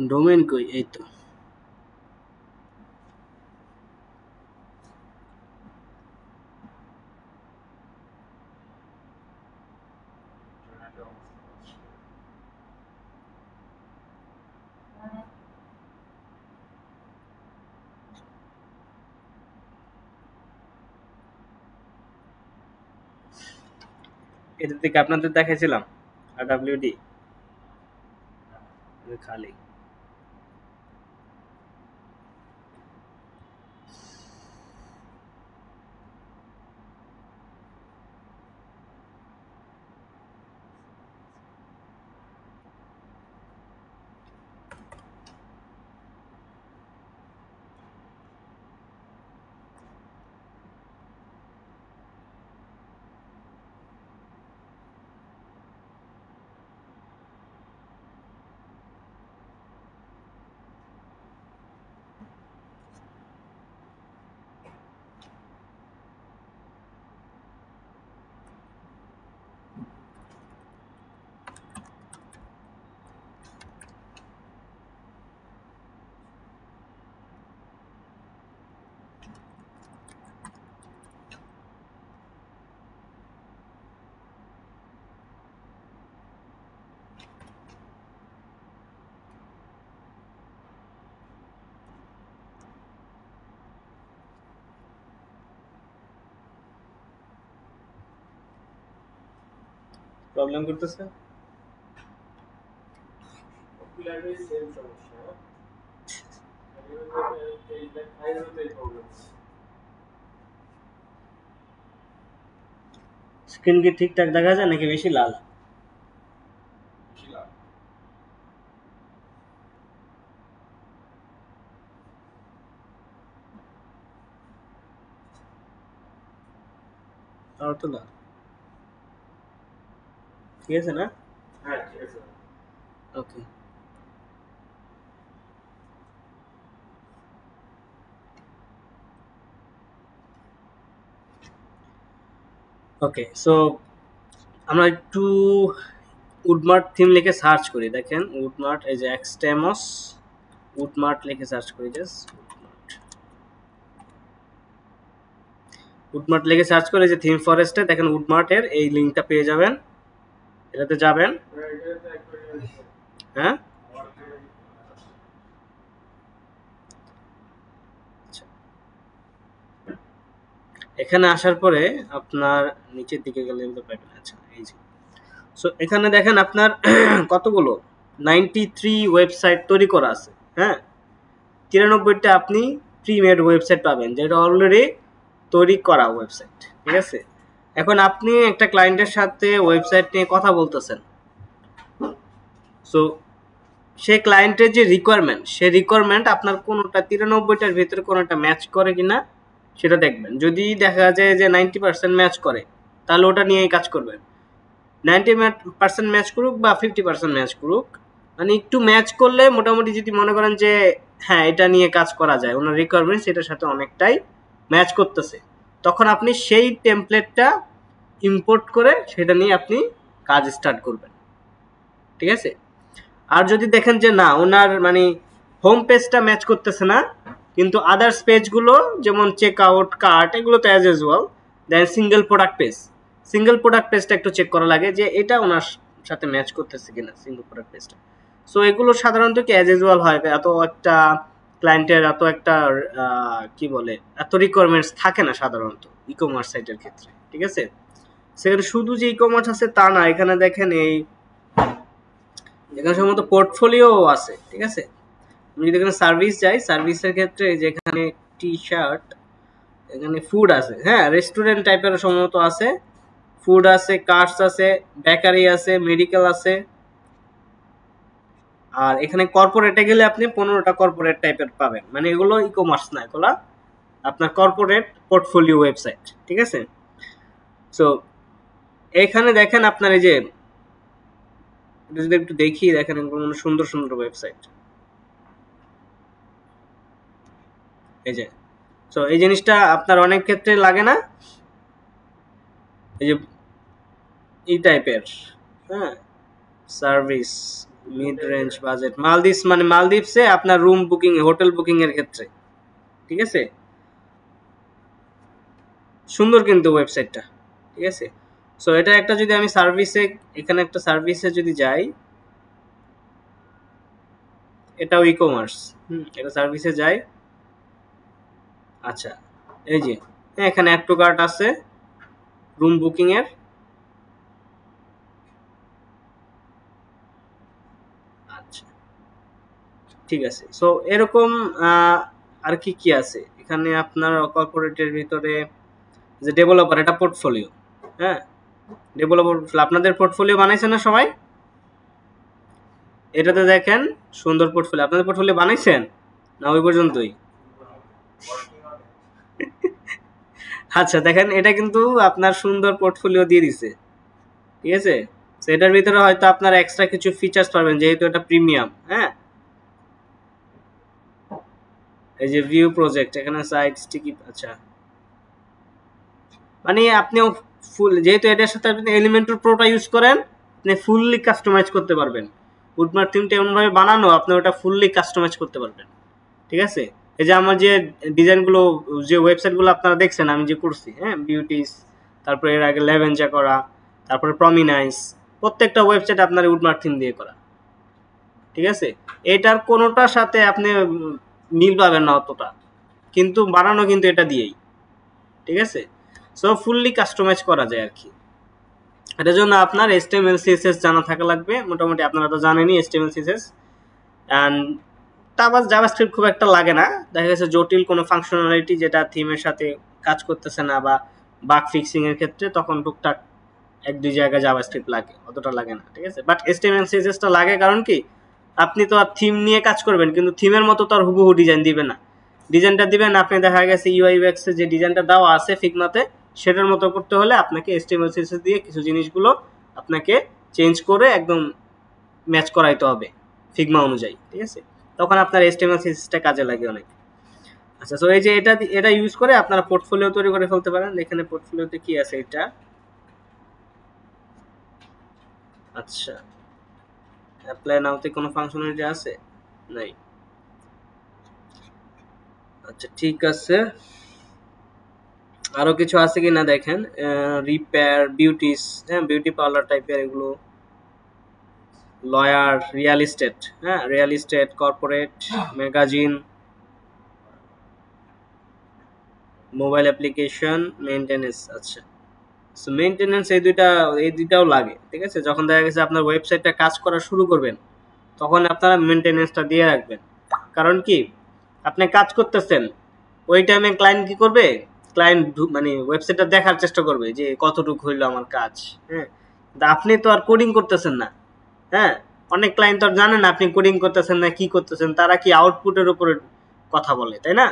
Domain কই এই তো এটা থেকে আপনাদের দেখাইছিলাম আরডব্লিউডি খালি প্রবলেম করতেছে স্ক্রিন কি ঠিকঠাক দেখা যায় নাকি বেশি লাল আর তো লাল ঠিক আছে না হ্যাঁ ঠিক আছে ওকে ওকে সো আমরা একটু উডমার্ট থিম লিখে সার্চ করি দেখেন উডমার্ট এই যে এক্সটেমস উডমার্ট লিখে সার্চ করি জাস্ট উডমার্ট লিখে সার্চ করে যে থিম ফরেস্টে দেখেন উডমার্টের এই লিংকটা পেয়ে যাবেন এটাতে যাবেন হ্যাঁ এখানে আসার পরে আপনার নিচের দিকে গেলে পাবেন আচ্ছা এই যে সো এখানে দেখেন আপনার কতগুলো 93 ওয়েবসাইট তৈরি করা আছে হ্যাঁ 93টা আপনি প্রি মেড ওয়েবসাইট পাবেন যেটা অলরেডি তৈরি করা ওয়েবসাইট ঠিক আছে এখন আপনি একটা ক্লায়েন্টের সাথে ওয়েবসাইট নিয়ে কথা বলতেছেন সো সেই ক্লায়েন্টের যে রিকোয়ারমেন্ট সেই রিকোয়ারমেন্ট আপনার কোনোটা 93টার ভিতরে কোনোটা ম্যাচ করে কিনা সেটা দেখবেন যদি দেখা যায় যে 90% ম্যাচ করে তাহলে ওটা নিয়েই কাজ করবেন 90% ম্যাচ করুক বা 50% ম্যাচ করুক মানে একটু ম্যাচ করলে মোটামুটি যদি মনে করেন যে হ্যাঁ এটা নিয়ে কাজ করা যায় ওনার রিকোয়ারমেন্ট সেটার সাথে অনেকটাই ম্যাচ করতেছে তখন আপনি সেই টেমপ্লেটটা ইম্পোর্ট করে সেটা নিয়ে আপনি কাজ স্টার্ট করবেন ঠিক আছে আর যদি দেখেন যে না ওনার মানে হোম পেজটা ম্যাচ করতেছে না কিন্তু আদার্স পেজগুলো যেমন চেক আউট কার্ট এগুলো তো অ্যাজ ইউজুয়াল দেন সিঙ্গেল প্রোডাক্ট পেজটা একটু চেক করা লাগে যে এটা ওনার সাথে ম্যাচ করতেছে কিনা সিঙ্গেল প্রোডাক্ট পেজটা সো এগুলো সাধারণত কি অ্যাজ ইউজুয়াল হয় এত একটা ক্লায়েন্টের এত একটা কি বলে এত রিকোয়ারমেন্টস থাকে না সাধারণত ই কমার্স সাইটের ক্ষেত্রে ঠিক আছে সেখানে শুধু যে ই কমার্স আছে তা না এখানে দেখেন এখানে সম্ভবত পোর্টফোলিও আছে ঠিক আছে আমি যদি এখানে সার্ভিস যাই সার্ভিসের ক্ষেত্রে যেখানে টি শার্ট এখানে ফুড আছে হ্যাঁ রেস্টুরেন্ট টাইপের সম্ভবত আছে ফুড আছে কার্স আছে বেকারি আছে মেডিকেল আছে আর এখানে কর্পোরেটে গেলে আপনি 15টা কর্পোরেট টাইপের পাবেন মানে এগুলো ই কমার্স না এগুলো আপনার কর্পোরেট পোর্টফোলিও ওয়েবসাইট ঠিক আছে সো এখানে দেখেন আপনার এই যে যদি একটু দেখি দেখেন সুন্দর সুন্দর ওয়েবসাইট এই যে সো এই জিনিসটা আপনার অনেক ক্ষেত্রে লাগে না, এই যে এই টাইপের, হ্যাঁ, service mid range budget Maldives, মানে মালদ্বীপসে আপনার রুম বুকিং, হোটেল বুকিং এর ক্ষেত্রে, ঠিক আছে, সুন্দর কিন্তু ওয়েবসাইটটা, ঠিক আছে। সো এটা একটা, যদি আমি সার্ভিসে, এখানে একটা সার্ভিসে যদি যাই, এটাও ই কমার্স, এটা সার্ভিসে যাই। আচ্ছা, এই যে এখানে অ্যাড টু কার্ট আছে রুম বুকিং এর। আচ্ছা, ঠিক আছে। সো এরকম আর কি কি আছে এখানে আপনার কর্পোরেটের ভিতরে, যে ডেভেলপার, এটা পোর্টফোলিও, হ্যাঁ, ডেভেলপার আপনাদের পোর্টফোলিও বানাইছেন না সবাই? এটাতে দেখেন সুন্দর পোর্টফোলিও, আপনাদের পোর্টফোলিও বানাইছেন না ওই পর্যন্তই? আচ্ছা, দেখেন এটা কিন্তু আপনার সুন্দর পোর্টফোলিও দিয়ে দিছে, ঠিক আছে। তো এটার ভিতরে হয়তো আপনার এক্সট্রা কিছু ফিচার্স পাবেন, যেহেতু এটা প্রিমিয়াম, হ্যাঁ। এই যে ভিউ প্রজেক্ট, এখানে সাইট স্টিকি, আচ্ছা, মানে আপনি ফুল, যেহেতু এটার সাথে আপনি এলিমেন্টর প্রোটা ইউজ করেন, আপনি ফুললি কাস্টমাইজ করতে পারবেন। উডমার্ক থিমটা এমনভাবে বানানো, আপনি ওটা ফুললি কাস্টমাইজ করতে পারবেন, ঠিক আছে। এই যে আমার যে ডিজাইনগুলো, যে ওয়েবসাইটগুলো আপনারা দেখছেন আমি যে করছি, হ্যাঁ, বিউটিস, তারপরে এর আগে লেভেঞ্জা করা, তারপরে প্রমিনাইস, প্রত্যেকটা ওয়েবসাইট আপনার উডমার্ক থিম দিয়ে করা, ঠিক আছে। এটার কোনোটার সাথে আপনি মিল পাবেন না অতটা, কিন্তু বানানো কিন্তু এটা দিয়েই, ঠিক আছে। সো ফুললি কাস্টমাইজ করা যায় আর কি। এটার জন্য আপনার HTML CSS জানা থাকা লাগবে, মোটামুটি আপনারা তো জানেনই HTML CSS, অ্যান্ড তারপর জাভাস্ক্রিপ্ট খুব একটা লাগে না। দেখা গেছে জটিল কোনো ফাংশনালিটি যেটা থিমের সাথে কাজ করতেছে না বা বাগ ফিক্সিং এর ক্ষেত্রে, তখন টুকটাক এক দুই জায়গায় জাভাস্ক্রিপ্ট লাগে, অতটা লাগে না, ঠিক আছে। বাট HTML CSS টা লাগে, কারণ কি, আপনি তো আর থিম নিয়ে কাজ করবেন, কিন্তু থিমের মতো তো আর হুবহু ডিজাইন দিবে না। ডিজাইনটা দিবেন আপনি, দেখা গেছে UI UX এ যে ডিজাইনটা দেওয়া আছে ফিগমাতে, সেটার মতো করতে হলে আপনাকে HTML CSS দিয়ে কিছু জিনিসগুলো আপনাকে চেঞ্জ করে একদম ম্যাচ করাইতে হবে ফিগমা অনুযায়ী, ঠিক আছে। তখন আপনার HTML CSS টা কাজে লাগে অনেক। আচ্ছা, সো এই যে এটা ইউজ করে আপনারা পোর্টফোলিও তৈরি করে ফেলতে পারেন। এখানে পোর্টফোলিওতে কি আছে এটা, আচ্ছা, অ্যাপ্লাই নাওতে কোনো ফাংশনালিটি আছে? নাই। আচ্ছা, ঠিক আছে, আরো কিছু আছে কিনা দেখেন, রিপেয়ার, বিউটিস, হ্যাঁ, বিউটি পার্লার টাইপের এগুলো, লয়ার, রিয়েল এস্টেট, হ্যাঁ, real estate, corporate, magazine, mobile application, maintenance. আচ্ছা, সো মেইনটেনেন্স এই দুইটাও লাগে, ঠিক আছে। যখন দেখা গেছে আপনার ওয়েবসাইটটা কাজ করা শুরু করবেন, তখন আপনারা মেইনটেনেন্সটা দিয়ে রাখবেন। কারণ কি, আপনি কাজ করতেছেন, ওই টাইমে ক্লায়েন্ট কি করবে, ক্লায়েন্ট মানে ওয়েবসাইটটা দেখার চেষ্টা করবে যে কতটুকু হইলো আমার কাজ, হ্যাঁ। আপনি তো আর কোডিং করতেছেন না, হ্যাঁ। অনেক ক্লায়েন্ট তো আর জানেন না আপনি কোডিং করতেছেন না কি করতেছেন, তারা কি আউটপুটের উপরে কথা বলে, তাই না।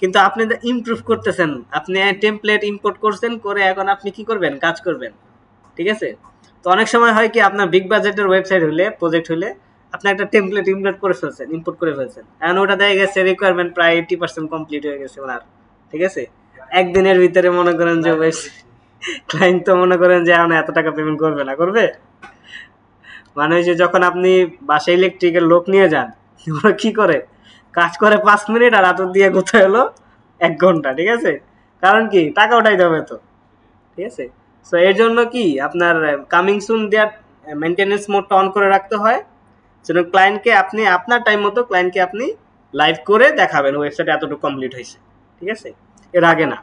কিন্তু আপনি ইমপ্রুভ করতেছেন, আপনি টেমপ্লেট ইম্পোর্ট করছেন, করে এখন আপনি কি করবেন, কাজ করবেন, ঠিক আছে। তো অনেক সময় হয় কি, আপনার বিগ বাজেটের ওয়েবসাইট হলে, প্রজেক্ট হলে, আপনি একটা টেমপ্লেট ইমপ্লোড করে ফেলছেন, ইম্পোর্ট করে ফেলছেন, এখন ওটা দেখা গেছে রিকোয়ারমেন্ট প্রায় 80% কমপ্লিট হয়ে গেছে ওনার, ঠিক আছে। একদিনের ভিতরে মনে করেন যে ক্লায়েন্ট তো মনে করেন যে এখন এত টাকা পেমেন্ট করবে না, করবে, মানে ওই যে যখন আপনি বাসায় ইলেকট্রিকের লোক নিয়ে যান, ওরা কি করে, কাজ করে 5 মিনিট আর আতর দিয়ে কোথায় হলো 1 ঘন্টা, ঠিক আছে। কারণ কি, টাকা উঠাইতে হবে তো, ঠিক আছে। সো এর জন্য কি আপনার কামিং সুন দেয়ার মেইনটেনেন্স মোডটা অন করে রাখতে হয়, যেন ক্লায়েন্টকে আপনি আপনার টাইম মতো ক্লায়েন্টকে আপনি লাইভ করে দেখাবেন ওয়েবসাইট এতটুকু কমপ্লিট হয়েছে, ঠিক আছে, এর আগে না।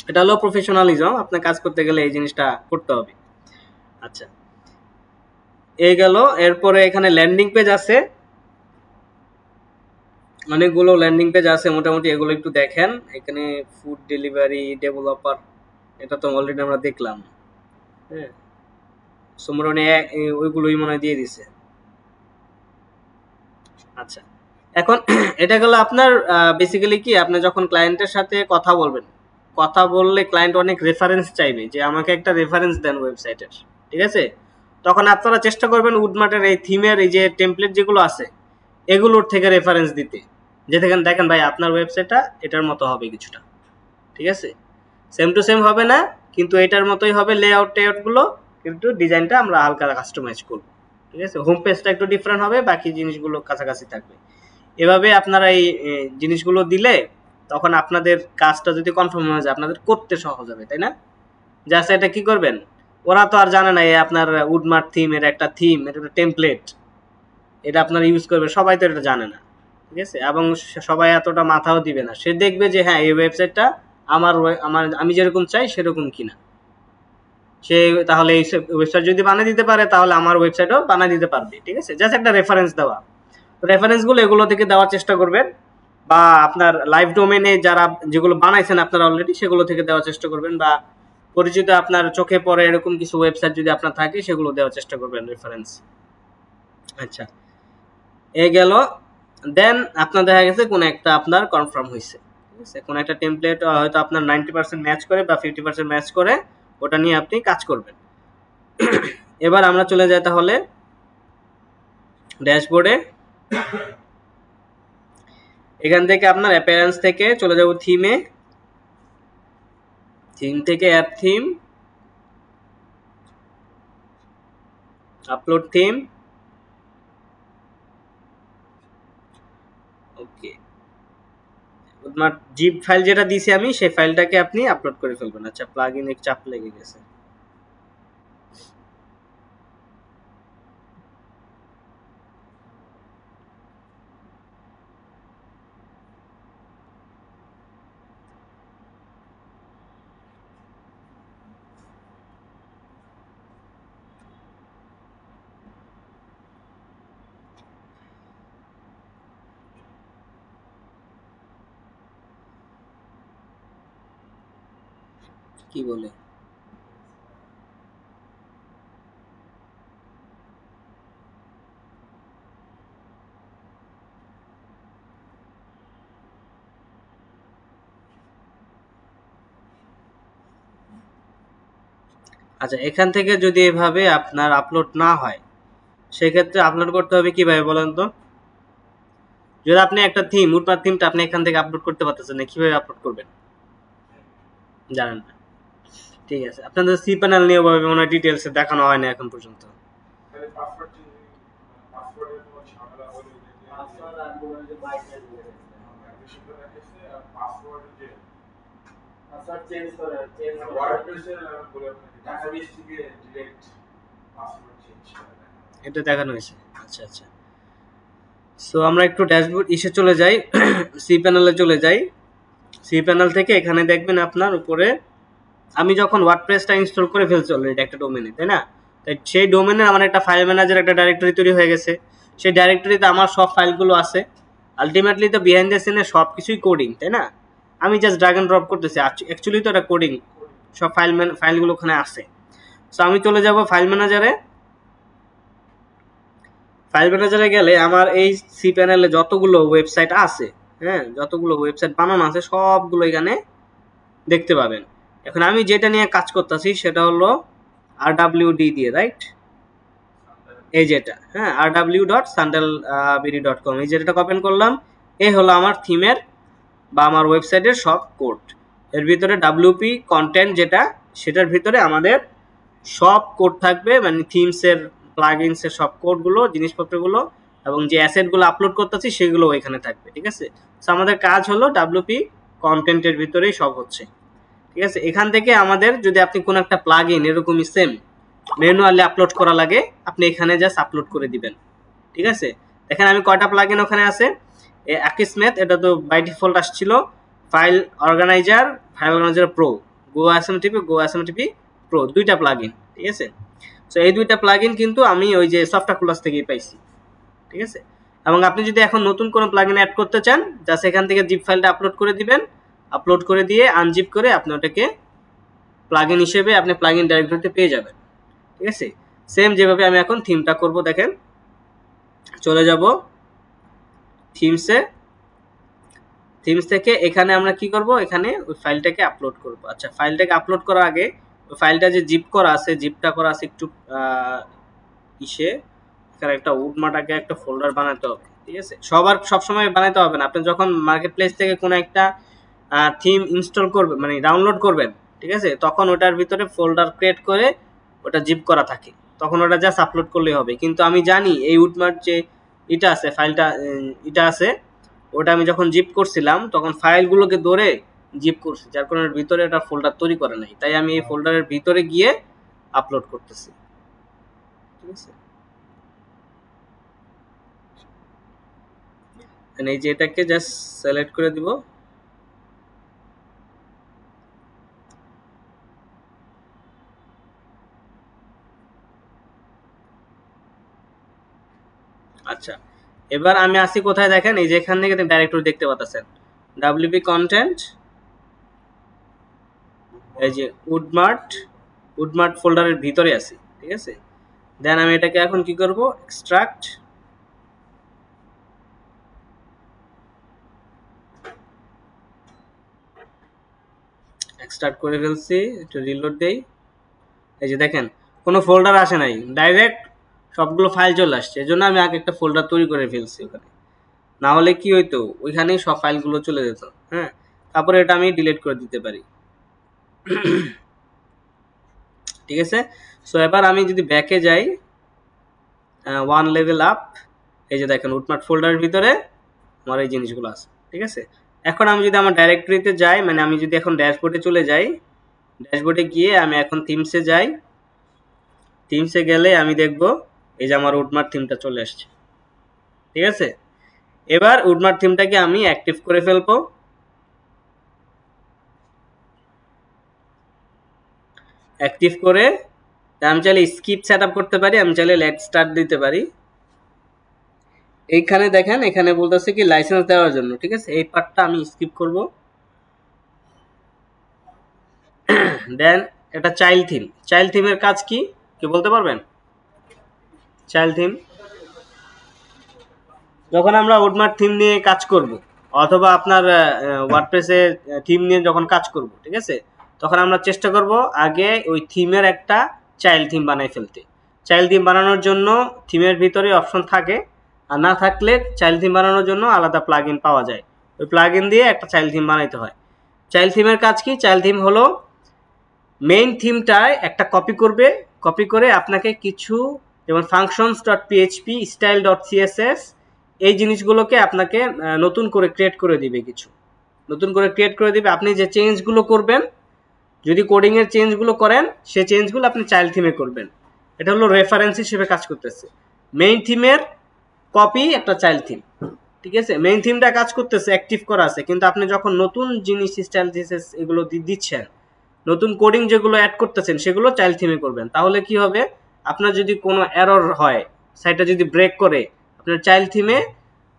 এটা হলো প্রফেশনালিজম, আপনার কাজ করতে গেলে এই জিনিসটা করতে হবে। আচ্ছা, এই গেল। এরপরে এখানে ল্যান্ডিং পেজ আছে, অনেকগুলো ল্যান্ডিং পেজ আছে মোটামুটি, এগুলো একটু দেখেন। এখানে ফুড ডেলিভারি, ডেভেলপার, এটা তো অলরেডি আমরা দেখলাম, হ্যাঁ। সো মোটামুটি ওইগুলোই মনে হয় দিয়ে দিছে। আচ্ছা, এখন এটা গেল আপনার বেসিক্যালি কি, আপনি যখন ক্লায়েন্টের সাথে কথা বলবেন, কথা বললে ক্লায়েন্ট অনেক রেফারেন্স চাইবে, যে আমাকে একটা রেফারেন্স দেন ওয়েবসাইটের, ঠিক আছে। তখন আপনারা চেষ্টা করবেন উডমার্টের এই থিমের এই যে টেমপ্লেট যেগুলো আছে, এগুলোর থেকে রেফারেন্স দিতে, যে দেখেন ভাই আপনার ওয়েবসাইটটা এটার মতো হবে কিছুটা, ঠিক আছে, সেম টু সেম হবে না কিন্তু এটার মতোই হবে লেআউট গুলো, কিন্তু ডিজাইনটা আমরা হালকা কাস্টমাইজ করব, ঠিক আছে। হোম পেজটা একটু ডিফারেন্ট হবে, বাকি জিনিসগুলো কাছাকাছি থাকবে। এভাবে আপনারা এই জিনিসগুলো দিলে তখন আপনাদের কাজটা যদি কনফার্ম হয়ে যায় আপনাদের করতে সহজ হবে, তাই না? জাস্ট এটা কি করবেন, ওরা তো আর জানে না এই আপনার উডমার্ক থিম, এর একটা থিম, এটা একটা টেমপ্লেট, এটা আপনারা ইউজ করবে, সবাই তো এটা জানে না, ঠিক আছে। এবং সবাই এতটা মাথাও দিবে না, সে দেখবে যে হ্যাঁ এই ওয়েবসাইটটা আমার আমি যেরকম চাই সেরকম কিনা, সে তাহলে এই ওয়েবসাইট যদি বানিয়ে দিতে পারে তাহলে আমার ওয়েবসাইটও বানিয়ে দিতে পারবে, ঠিক আছে। জাস্ট একটা রেফারেন্স দেওয়া, রেফারেন্সগুলো এগুলো থেকে দেওয়ার চেষ্টা করবেন, বা আপনার লাইভ ডোমেনে যারা যেগুলো বানাইছেন আপনারা অলরেডি সেগুলো থেকে দেওয়ার চেষ্টা করবেন, বা পরিচিত আপনার চোখে পড়ে এরকম কিছু ওয়েবসাইট যদি আপনার থাকে সেগুলো দেওয়ার চেষ্টা করবেন রেফারেন্স। আচ্ছা, এ গেল। দেন আপনার দেখা গেছে কোন একটা আপনার কনফার্ম হয়েছে, ঠিক আছে, কোন একটা টেমপ্লেট হয়তো আপনার 90% ম্যাচ করে বা 50% ম্যাচ করে, ওটা নিয়ে আপনি কাজ করবেন। এবার আমরা চলে যাই তাহলে ড্যাশবোর্ডে। এখান থেকে আপনার অ্যাপিয়ারেন্স থেকে চলে যাব থিমে, থিম থেকে অ্যাপ থিম, আপলোড থিম, ওকে। তোমার জিপ ফাইল যেটা দিয়েছি আমি সেই ফাইলটাকে আপনি আপলোড করে ফেলবেন। আচ্ছা, প্লাগইন এক চাপ লেগে গেছে। কি বলে? আচ্ছা, এখান থেকে যদি এভাবে আপনার আপলোড না হয় সেক্ষেত্রে আপলোড করতে হবে কিভাবে বলেন তো? যদি আপনি একটা থিম, উডমার্ক থিমটা আপনি এখান থেকে আপলোড করতে পারতেছেন না, কিভাবে আপলোড করবেন জানেন না? ঠিক আছে, আপনাদের সি প্যানেল নিয়ে ভাবে মনে হয় ডিটেইলসে দেখানো হয় না এখন পর্যন্ত। এটা দেখানো হয়েছে। আচ্ছা আচ্ছা, সো আমরা একটু ড্যাশবোর্ড ইসে চলে যাই, সি প্যানেলে চলে যাই। সি প্যানেল থেকে এখানে দেখবেন আপনার উপরে, আমি যখন ওয়ার্ডপ্রেসটা ইনস্টল করে ফেলছি অলরেডি একটা ডোমেনে, তাই না? তাই সেই ডোমেনে আমার একটা ফাইল ম্যানেজার, একটা ডাইরেক্টরি তৈরি হয়ে গেছে। সেই ডাইরেক্টরিতে আমার সব ফাইলগুলো আছে। আলটিমেটলি তো বিহাইন্ড দ্য সিনে সব কিছুই কোডিং, তাই না? আমি জাস্ট ড্র্যাগ এন্ড ড্রপ করতেছি, অ্যাকচুয়ালি তো এটা কোডিং, সব ফাইলগুলো ওখানে আছে। সো আমি চলে যাব ফাইল ম্যানেজারে। ফাইল ম্যানেজারে গেলে আমার এই সি প্যানেলে যতগুলো ওয়েবসাইট আছে, হ্যাঁ, যতগুলো ওয়েবসাইট বানানো আছে সবগুলো এখানে দেখতে পাবেন। এখন আমি যেটা নিয়ে কাজ করতেছি সেটা হলো rwd দিয়ে, রাইট? এই যেটা, হ্যাঁ, rw.sandalberry.com, এই যেটা ওপেন করলাম, এই হলো আমার থিমের বা আমার ওয়েবসাইটের সব কোড। এর ভিতরে wp কন্টেন্ট যেটা, সেটার ভিতরে আমাদের সব কোড থাকবে, মানে থিমসের, প্লাগইনসের সব কোডগুলো, জিনিসপত্রগুলো, এবং যে অ্যাসেটগুলো আপলোড করতেছি সেগুলো এখানে থাকবে, ঠিক আছে। সো আমাদের কাজ হলো wp কন্টেন্টের ভিতরেই সব হচ্ছে, ঠিক আছে। এখান থেকে আমাদের যদি আপনি কোনো একটা প্লাগইন এরকমই সেম ম্যানুয়ালি আপলোড করা লাগে, আপনি এখানে জাস্ট আপলোড করে দিবেন, ঠিক আছে। দেখেন আমি কয়টা প্লাগইন ওখানে আছে। আকিসমেথ, এটা তো বাই ডিফল্ট আসছিল। ফাইল অর্গানাইজার প্রো, গো এসএমটিপি প্রো, দুইটা প্লাগইন, ঠিক আছে। সো এই দুইটা প্লাগইন কিন্তু আমি ওই যে সফটওয়্যার ক্লাস থেকেই পাইছি, ঠিক আছে। এবং আপনি যদি এখন নতুন কোনো প্লাগইন অ্যাড করতে চান, জাস্ট এখান থেকে জিপ ফাইলটা আপলোড করে দিবেন, আপলোড করে দিয়ে আনজিপ করে আপনি ওটাকে প্লাগইন হিসেবে আপনি প্লাগইন ডাইরেক্টরিতে পেয়ে যাবেন, ঠিক আছে। সেম যেভাবে আমি এখন থিমটা করব, দেখেন চলে যাব থিমসে, থিমস থেকে এখানে আমরা কি করব, এখানে ওই ফাইলটাকে আপলোড করব। আচ্ছা, ফাইলটাকে আপলোড করার আগে ওই ফাইলটা যে জিপ করা আছে, জিপটা করা আছে একটু ইসে, এখানে একটা উডমার্ক আগে একটা ফোল্ডার বানাতে হবে, ঠিক আছে, সবসময় বানাইতে হবে না। আপনি যখন মার্কেট প্লেস থেকে কোনো একটা থিম ইনস্টল করবেন, মানে ডাউনলোড করবেন, ঠিক আছে, তখন ওটার ভিতরে ফোল্ডার ক্রিয়েট করে ওটা জিপ করা থাকে, তখন ওটা জাস্ট আপলোড করলেই হবে। কিন্তু আমি জানি এই উডমার্ট যে এটা আছে, ফাইলটা এটা আছে, ওটা আমি যখন জিপ করছিলাম তখন ফাইলগুলোকে ধরে জিপ করছি, যার কারণে ভিতরে একটা ফোল্ডার তৈরি করে নাই, তাই আমি এই ফোল্ডারের ভিতরে গিয়ে আপলোড করতেছি। ঠিক আছে, এই যে এটাকে জাস্ট সিলেক্ট করে দিব। আচ্ছা, এবার আমি আসি কোথায় দেখেন, এই যে এখান থেকে ডাইরেক্টরি দেখতে পাচ্ছেন, ডাব্লিউপি কন্টেন্ট, এই যে উডমার্ট ফোল্ডারের ভিতরে আছে। ঠিক আছে, দেন আমি এটাকে এখন কি করব, এক্সট্রাক্ট করে ফেলছি, একটু রিলোড দেই। এই যে দেখেন কোনো ফোল্ডার আসে নাই, ডাইরেক্ট সবগুলো ফাইল চলে আসছে। এজন্য আমি আগে একটা ফোল্ডার তৈরি করে ফেলছি ওখানে, না হলে কি হইতো, ওইখানেই সব ফাইলগুলো চলে যেত। হ্যাঁ, তারপরে এটা আমি ডিলিট করে দিতে পারি। ঠিক আছে, সো এবার আমি যদি ব্যাকে যাই, ওয়ান লেভেল আপ, এই যে দেখেন উডমার্ট ফোল্ডারের ভিতরে আমার এই জিনিসগুলো আছে। ঠিক আছে, এখন আমি যদি আমার ডাইরেক্টরিতে যাই, মানে আমি যদি এখন ড্যাশবোর্ডে চলে যাই, ড্যাশবোর্ডে গিয়ে আমি এখন থিমসে যাই, থিমসে গেলে আমি দেখব এই যে আমার উডমার্ট থিমটা চলে আসছে। ঠিক আছে, এবার উডমার্ট থিমটাকে আমি অ্যাক্টিভ করে ফেলবো। অ্যাক্টিভ করে আমি চাইলে স্কিপ সেট আপ করতে পারি, আমি চাইলে লেট স্টার্ট দিতে পারি। এইখানে দেখেন, এখানে বলতেছে কি লাইসেন্স দেওয়ার জন্য। ঠিক আছে, এই পার্টটা আমি স্কিপ করব। দেন এটা চাইল্ড থিমের কাজ কি, কি বলতে পারবেন? চাইল্ড থিম, যখন আমরা উডমার্ট থিম নিয়ে কাজ করব, অথবা আপনার ওয়ার্ডপ্রেসে থিম নিয়ে যখন কাজ করব, ঠিক আছে, তখন আমরা চেষ্টা করব আগে ওই থিমের একটা চাইল্ড থিম বানাই ফেলতে। চাইল্ড থিম বানানোর জন্য থিমের ভিতরে অপশন থাকে, আর না থাকলে চাইল্ড থিম বানানোর জন্য আলাদা প্লাগ ইন পাওয়া যায়, ওই প্লাগ ইন দিয়ে একটা চাইল্ড থিম বানাইতে হয়। চাইল্ড থিমের কাজ কি? চাইল্ড থিম হলো মেইন থিমটায় একটা কপি করবে, কপি করে আপনাকে কিছু, যেমন functions dot PHP, style dot CSS, এই জিনিসগুলোকে আপনাকে নতুন করে ক্রিয়েট করে দিবে, কিছু নতুন করে ক্রিয়েট করে দিবে। আপনি যে চেঞ্জগুলো করবেন, যদি কোডিংয়ের চেঞ্জগুলো করেন, সেই চেঞ্জগুলো আপনি চাইল্ড থিমে করবেন। এটা হলো রেফারেন্স হিসেবে কাজ করতেছে। মেইন থিমের কপি একটা চাইল্ড থিম। ঠিক আছে, মেইন থিমটা কাজ করতেছে, অ্যাক্টিভ করা আছে, কিন্তু আপনি যখন নতুন জিনিস স্টাইল সিএসএস এগুলো দিচ্ছেন, নতুন কোডিং যেগুলো অ্যাড করতেছেন, সেগুলো চাইল্ড থিমে করবেন। তাহলে কি হবে, আপনার যদি কোনো এরর হয়, সাইটটা যদি ব্রেক করে, আপনার চাইল্ড থিমে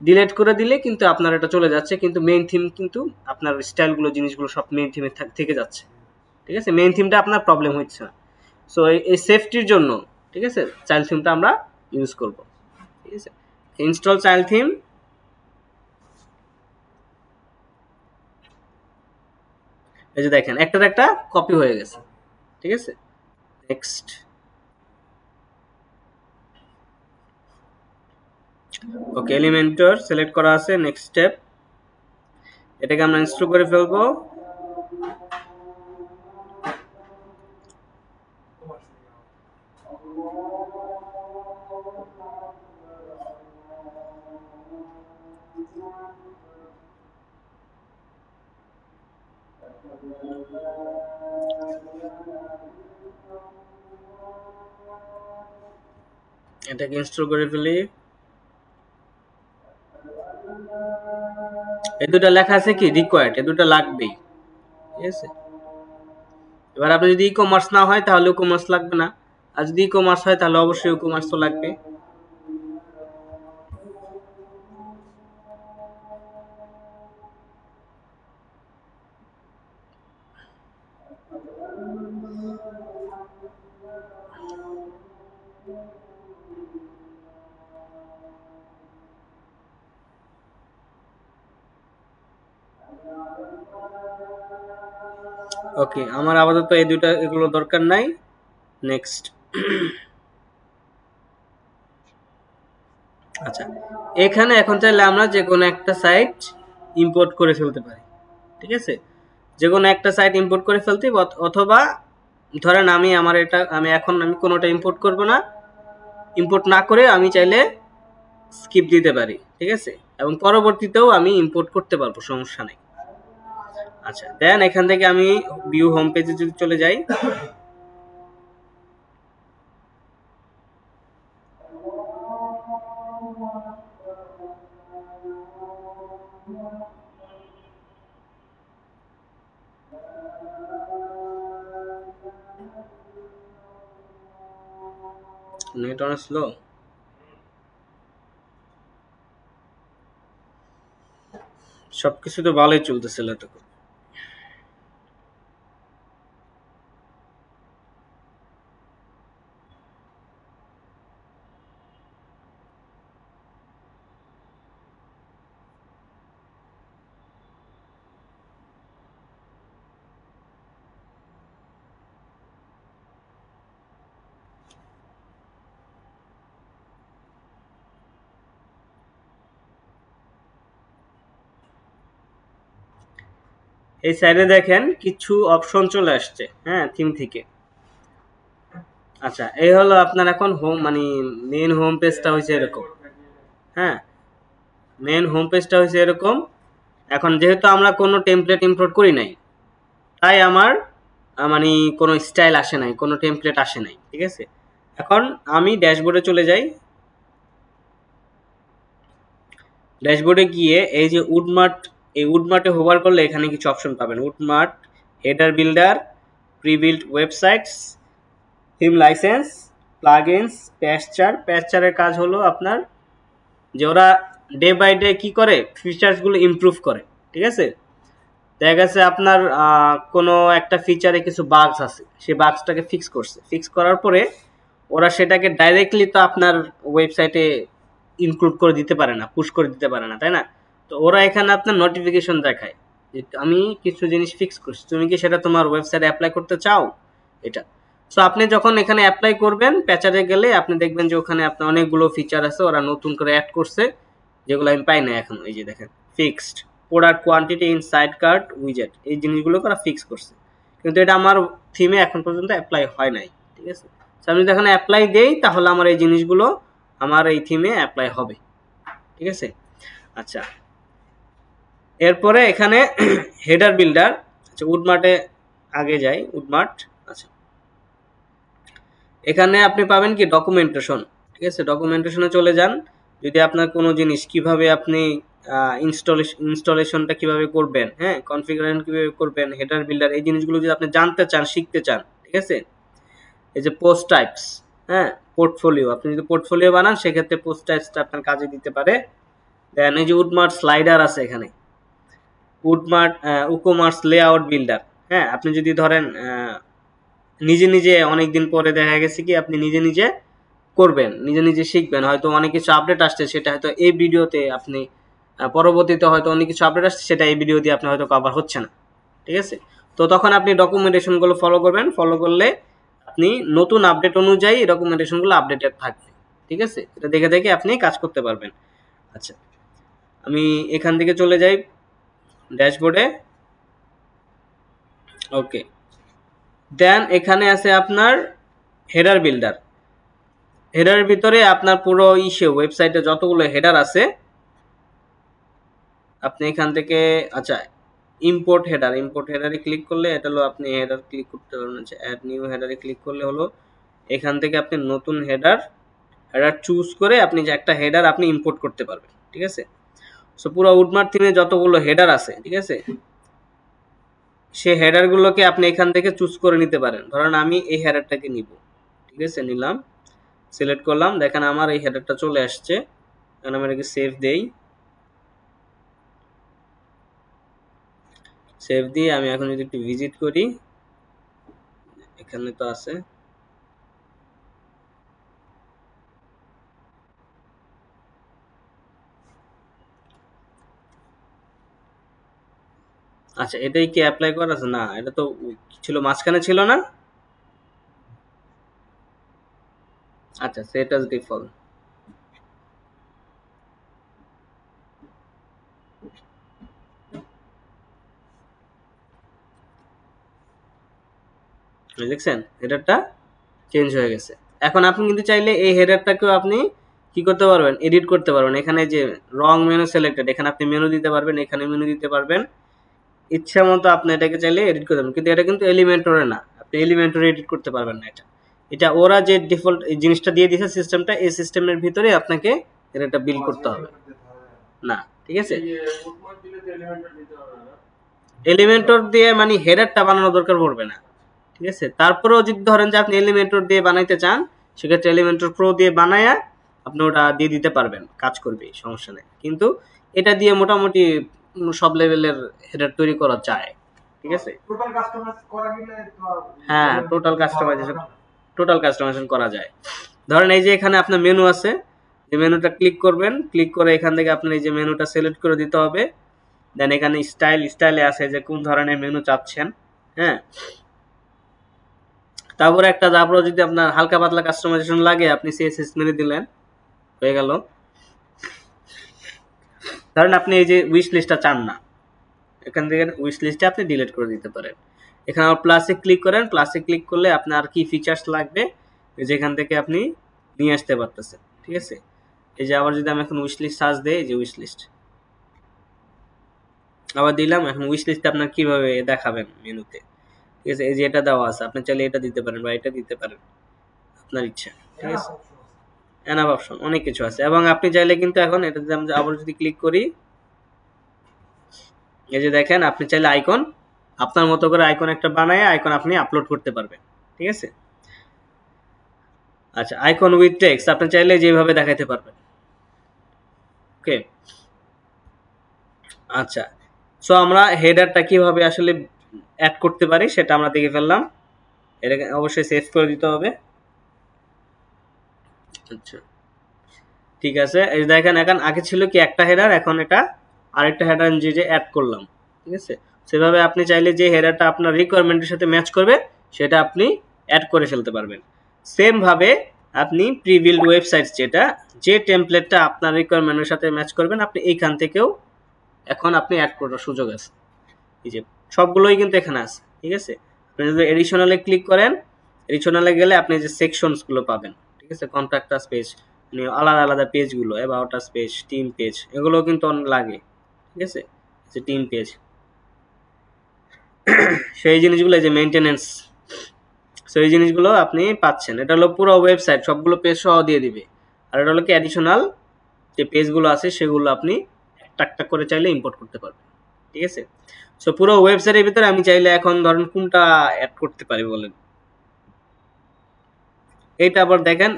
ডিলিট করে দিলে কিন্তু আপনার এটা চলে যাচ্ছে, কিন্তু মেইন থিম কিন্তু আপনার স্টাইলগুলো, জিনিসগুলো সব মেইন থিমে থেকে যাচ্ছে। ঠিক আছে, মেইন থিমটা আপনার প্রবলেম হচ্ছে না। সো এই সেফটির জন্য, ঠিক আছে, চাইল্ড থিমটা আমরা ইউজ করব। ঠিক আছে, ইনস্টল চাইল্ড থিম। এই যে দেখেন একটার একটা কপি হয়ে গেছে। ঠিক আছে, নেক্সট। ওকে, এলিমেন্টর সিলেক্ট করা আছে, নেক্সট স্টেপ, এটাকে আমরা ইনস্টল করে ফেলবো। এটাকে ইনস্টল করে ফেলি। এই দুটা লেখা আছে কি রিকোয়ার্ড, এই দুটা লাগবেই। ঠিক আছে, এবার আপনি যদি ই কমার্স না হয় তাহলে ই কমার্স লাগবে না, আর যদি ই কমার্স হয় তাহলে অবশ্যই ই কমার্স তো লাগবে। ওকে, আমার আপাতত এই দুইটা এগুলো দরকার নাই। নেক্সট। আচ্ছা, এখানে এখন চাইলে আমরা যে কোনো একটা সাইট ইম্পোর্ট করে ফেলতে পারি, ঠিক আছে? যে কোনো একটা সাইট ইম্পোর্ট করে ফেলতে, অথবা ধরেন আমি কোনোটা ইম্পোর্ট করব না, ইম্পোর্ট না করে আমি চাইলে স্কিপ দিতে পারি, ঠিক আছে? এবং পরবর্তীতেও আমি ইম্পোর্ট করতে পারবো, সমস্যা নেই। আচ্ছা, দেন এখান থেকে আমি ভিউ হোম পেজে যদি চলে যাই, নেট অনেক স্লো। সবকিছু তো ভালোই চলতেছিল এতক্ষণ। এই সাইডে দেখেন কিছু অপশন চলে আসছে, হ্যাঁ, থিম থেকে। আচ্ছা, এই হলো আপনার এখন হোম, মানে মেন হোম পেজটা হয়েছে এরকম, হ্যাঁ, মেন হোম পেজটা হয়েছে এরকম। এখন যেহেতু আমরা কোনো টেমপ্লেট ইম্পোর্ট করি নাই, তাই আমার মানে কোনো স্টাইল আসে নাই, কোনো টেমপ্লেট আসে নাই, ঠিক আছে? এখন আমি ড্যাশবোর্ডে চলে যাই। ড্যাশবোর্ডে গিয়ে এই যে উডমার্ট, এই উডমার্টে হোভার করলে এখানে কিছু অপশন পাবেন। Woodmart, header builder, pre build websites, theme license, plugins, প্যাচচারের কাজ হলো আপনার যে ওরা ডে বাই ডে কি করে, ফিচার্সগুলো ইমপ্রুভ করে, ঠিক আছে? দেখা গেছে আপনার কোনো একটা ফিচারে কিছু বাগস আছে, সেই বাগসটাকে ফিক্স করছে, ফিক্স করার পরে ওরা সেটাকে ডাইরেক্টলি তো আপনার ওয়েবসাইটে ইনক্লুড করে দিতে পারে না, পুশ করে দিতে পারে না, তাই না? তো ওরা এখানে আপনার নোটিফিকেশন দেখায় যে আমি কিছু জিনিস ফিক্স করছি, তুমি কি সেটা তোমার ওয়েবসাইটে অ্যাপ্লাই করতে চাও, এটা। সো আপনি যখন এখানে অ্যাপ্লাই করবেন, প্যাচারে গেলে আপনি দেখবেন যে ওখানে আপনার অনেকগুলো ফিচার আছে ওরা নতুন করে অ্যাড করছে, যেগুলো আমি পাই না এখন। এই যে দেখেন fixed product quantity inside card উইজেট, এই জিনিসগুলো ওরা ফিক্স করছে, কিন্তু এটা আমার থিমে এখন পর্যন্ত অ্যাপ্লাই হয় নাই, ঠিক আছে? আমি যখন অ্যাপ্লাই দেই তাহলে আমার এই জিনিসগুলো আমার এই থিমে অ্যাপ্লাই হবে, ঠিক আছে? আচ্ছা, এরপরে এখানে হেডার বিল্ডার। আচ্ছা, উডমার্টে আগে যাই, উডমার্ট। আচ্ছা, এখানে আপনি পাবেন কি ডকুমেন্টেশন, ঠিক আছে? ডকুমেন্টেশনে চলে যান। যদি আপনার কোনো জিনিস কিভাবে আপনি ইনস্টলেশনটা কিভাবে করবেন, হ্যাঁ, কনফিগারেশন কিভাবে করবেন, হেডার বিল্ডার, এই জিনিসগুলো যদি আপনি জানতে চান, শিখতে চান, ঠিক আছে? এই যে পোস্ট টাইপস, হ্যাঁ, পোর্টফোলিও, আপনি যদি পোর্টফোলিও বানান সেক্ষেত্রে পোস্ট টাইপসটা আপনার কাজে দিতে পারে। দেন এই যে উডমার্ট স্লাইডার আছে এখানে, উডমার্ট উকোমার্স লেআউট বিল্ডার, হ্যাঁ, আপনি যদি ধরেন নিজে নিজে অনেকদিন পরে দেখা গেছে কি আপনি নিজে নিজে করবেন, নিজে নিজে শিখবেন, হয়তো অনেক কিছু আপডেট আসছে, সেটা হয়তো এই ভিডিওতে আপনি পরবর্তীতে হয়তো অনেক কিছু আপডেট আসছে, সেটা এই ভিডিও দিয়ে আপনি হয়তো কভার হচ্ছে না, ঠিক আছে? তো তখন আপনি ডকুমেন্টেশনগুলো ফলো করবেন, ফলো করলে আপনি নতুন আপডেট অনুযায়ী ডকুমেন্টেশনগুলো আপডেটেড থাকবে, ঠিক আছে? এটা দেখে দেখে আপনি কাজ করতে পারবেন। আচ্ছা, আমি এখান থেকে চলে যাই ড্যাশবোর্ডে। ওকে, দেন এখানে আছে আপনার হেডার বিল্ডার। হেডারের ভিতরে আপনার পুরো ওয়েবসাইটে যতগুলো হেডার আছে আপনি এখান থেকে, আচ্ছা, ইম্পোর্ট হেডারে ক্লিক করলে এটা হলো, আপনি হেডার ক্লিক করতে পারবেন। আচ্ছা, অ্যাড নিউ হেডারে ক্লিক করলে হলো এখান থেকে আপনি নতুন হেডার চুজ করে আপনি যে একটা হেডার আপনি ইম্পোর্ট করতে পারবেন, ঠিক আছে? সো পুরো উডমার্ট থিমে যতগুলো হেডার আছে, ঠিক আছে, সেই হেডারগুলোকে আপনি এখান থেকে চুজ করে নিতে পারেন। ধরেন আমি এই হেডারটাকে নিব, ঠিক আছে, নিলাম, সিলেক্ট করলাম, দেখেন আমার এই হেডারটা চলে আসছে। এখন আমি এটাকে সেভ দেই, সেভ দিয়ে আমি এখন যদি একটু ভিজিট করি, এখানে তো আছে। আচ্ছা, এটাই কি অ্যাপ্লাই করা আছে? না, এটা তো ছিল মাঝখানে ছিল না। আচ্ছা, সেট অ্যাজ ডিফল্ট। দেখছেন হেডারটা চেঞ্জ হয়ে গেছে। এখন আপনি কিন্তু চাইলে এই হেডারটাকেও আপনি কি করতে পারবেন, এডিট করতে পারবেন। এখানে যে রং মেনু সিলেক্টেড, এখানে আপনি মেনু দিতে পারবেন, এখানে মেনু দিতে পারবেন, ইচ্ছা মতো আপনি এটাকে চাইলে এডিট করতে পারবেন। কিন্তু এটা কিন্তু এলিমেন্টরে না, আপনি এলিমেন্টরে এডিট করতে পারবেন না। এটা ওরা যে ডিফল্ট এই জিনিসটা দিয়ে দিয়েছে সিস্টেমটা, এই সিস্টেমের ভিতরে আপনাকে এটা বিল্ড করতে হবে না, ঠিক আছে? এলিমেন্টর দিয়ে মানে হেডারটা বানানোর দরকার পড়বে না, ঠিক আছে? তারপরেও যদি ধরেন যে আপনি এলিমেন্টর দিয়ে বানাইতে চান, সেক্ষেত্রে এলিমেন্টর প্রো দিয়ে বানায়া আপনি ওটা দিয়ে দিতে পারবেন, কাজ করবে, সমস্যা নেই। কিন্তু এটা দিয়ে মোটামুটি সব লেভেলের হেডার তৈরি করা যায়, ঠিক আছে? হ্যাঁ, টোটাল কাস্টমাইজেশন করা যায়। ধরেন এই যে এখানে আপনার মেনু আছে, যে মেনুটা ক্লিক করবেন, ক্লিক করে এখান থেকে আপনার এই যে মেনুটা সিলেক্ট করে দিতে হবে। দেন এখানে স্টাইলে আছে যে কোন ধরনের মেনু চাচ্ছেন, হ্যাঁ। তারপরে যদি আপনার হালকা পাতলা কাস্টমাইজেশন লাগে, আপনি সিএসএস মেনু দিলেন, হয়ে গেল। ধরেন আপনি এই যে উইশ লিস্টটা চান না, এখান থেকে উইশ লিস্টে আপনি ডিলিট করে দিতে পারেন। এখানে প্লাসে ক্লিক করেন, প্লাসে ক্লিক করলে আপনার কি ফিচার্স লাগবে যেখান থেকে আপনি নিয়ে আসতে পারতেছেন, ঠিক আছে? এই যে আবার যদি আমি এখন উইশ লিস্ট সার্চ দেই, এই যে উইশ লিস্ট আবার দিলাম। এখন উইশ লিস্টে আপনার কিভাবে দেখাবেন মেনুতে, ঠিক আছে? এই যে এটা দেওয়া আছে, আপনি চাইলে এটা দিতে পারেন বা এটা দিতে পারেন, আপনার ইচ্ছা, ঠিক আছে? এনাফ অপশন অনেক কিছু আছে। এবং আপনি চাইলে কিন্তু এখন এটাতে আমি আবার যদি ক্লিক করি, এই যে দেখেন, আপনি চাইলে আইকন আপনার মতো করে আইকন একটা বানায় আইকন আপনি আপলোড করতে পারবেন, ঠিক আছে? আচ্ছা, আইকন উইথ টেক্সট আপনি চাইলে যেভাবে দেখাইতে পারবেন, ওকে। আচ্ছা, সো আমরা হেডারটা কিভাবে আসলে অ্যাড করতে পারি সেটা আমরা দেখে ফেললাম। এটাকে অবশ্যই সেভ করে দিতে হবে। আচ্ছা, ঠিক আছে। এই দেখেন, এখন আগে ছিল কি একটা হেডার, এখন এটা আরেকটা হেডার যে অ্যাড করলাম, ঠিক আছে? সেভাবে আপনি চাইলে যে হেডারটা আপনার রিকোয়ারমেন্টের সাথে ম্যাচ করবে সেটা আপনি অ্যাড করে ফেলতে পারবেন। সেম ভাবে আপনি প্রি বিল্ড ওয়েবসাইট, যেটা যে টেমপ্লেটটা আপনার রিকোয়ারমেন্টের সাথে ম্যাচ করবেন, আপনি এইখান থেকেও এখন আপনি অ্যাড করার সুযোগ আছে। এই যে সবগুলোই কিন্তু এখানে আছে, ঠিক আছে? আপনি যদি এডিশনালে ক্লিক করেন, এডিশনালে গেলে আপনি যে সেকশনসগুলো পাবেন, ঠিক আছে? কন্ট্যাক্টাস পেজ, মানে আলাদা আলাদা পেজগুলো, about us page, team page, এগুলো কিন্তু লাগে, ঠিক আছে? যে টিম পেজ, সেই জিনিসগুলো, যে মেইনটেনেন্স, সেই জিনিসগুলো আপনি পাচ্ছেন। এটা হলো পুরো ওয়েবসাইট, সবগুলো পেজ সহ দিয়ে দিবে। আর এটা হলো কি অ্যাডিশনাল যে পেজগুলো আছে সেগুলো আপনি একটা একটা করে চাইলে ইম্পোর্ট করতে পারবেন, ঠিক আছে? সো পুরো ওয়েবসাইটের ভিতরে আমি চাইলে এখন ধরেন কোনটা অ্যাড করতে পারি বলেন। এটা আবার দেখেন,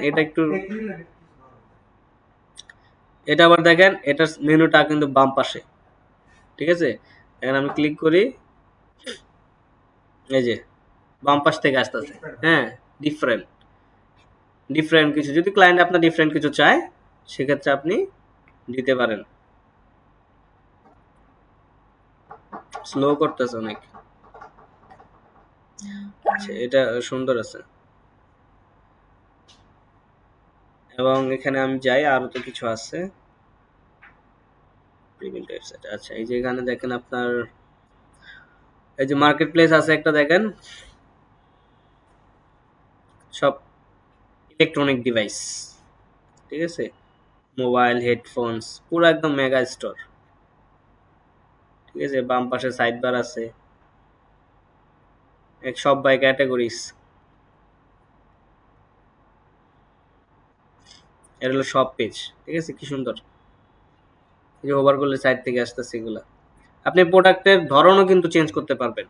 এটা আবার দেখেন, এটার মেনুটা কিন্তু বাম পাশে, ঠিক আছে? এখন আমি ক্লিক করি, এই যে বাম পাশ থেকে আসতেছে, হ্যাঁ, ডিফারেন্ট কিছু। যদি ক্লায়েন্ট আপনার ডিফারেন্ট কিছু চায়, সেক্ষেত্রে আপনি দিতে পারেন। স্লো করতেছে অনেক। আচ্ছা, এটা সুন্দর আছে। এবং এখানে আমি যাই, আরো তো কিছু আছে। আচ্ছা, এই যে এখানে দেখেন আপনার এই যে মার্কেট প্লেস আছে একটা, দেখেন সব ইলেকট্রনিক ডিভাইস, ঠিক আছে? মোবাইল, হেডফোনস, পুরো একদম মেগা স্টোর, ঠিক আছে? বাম পাশে সাইড বার আছে, এক সব বাই ক্যাটাগরিজ। এটা হলো সব পেজ, ঠিক আছে? কি সুন্দর, এই যে ওভার করলে সাইড থেকে আসতেছে এগুলা। আপনি প্রোডাক্টের ধরনও কিন্তু চেঞ্জ করতে পারবেন,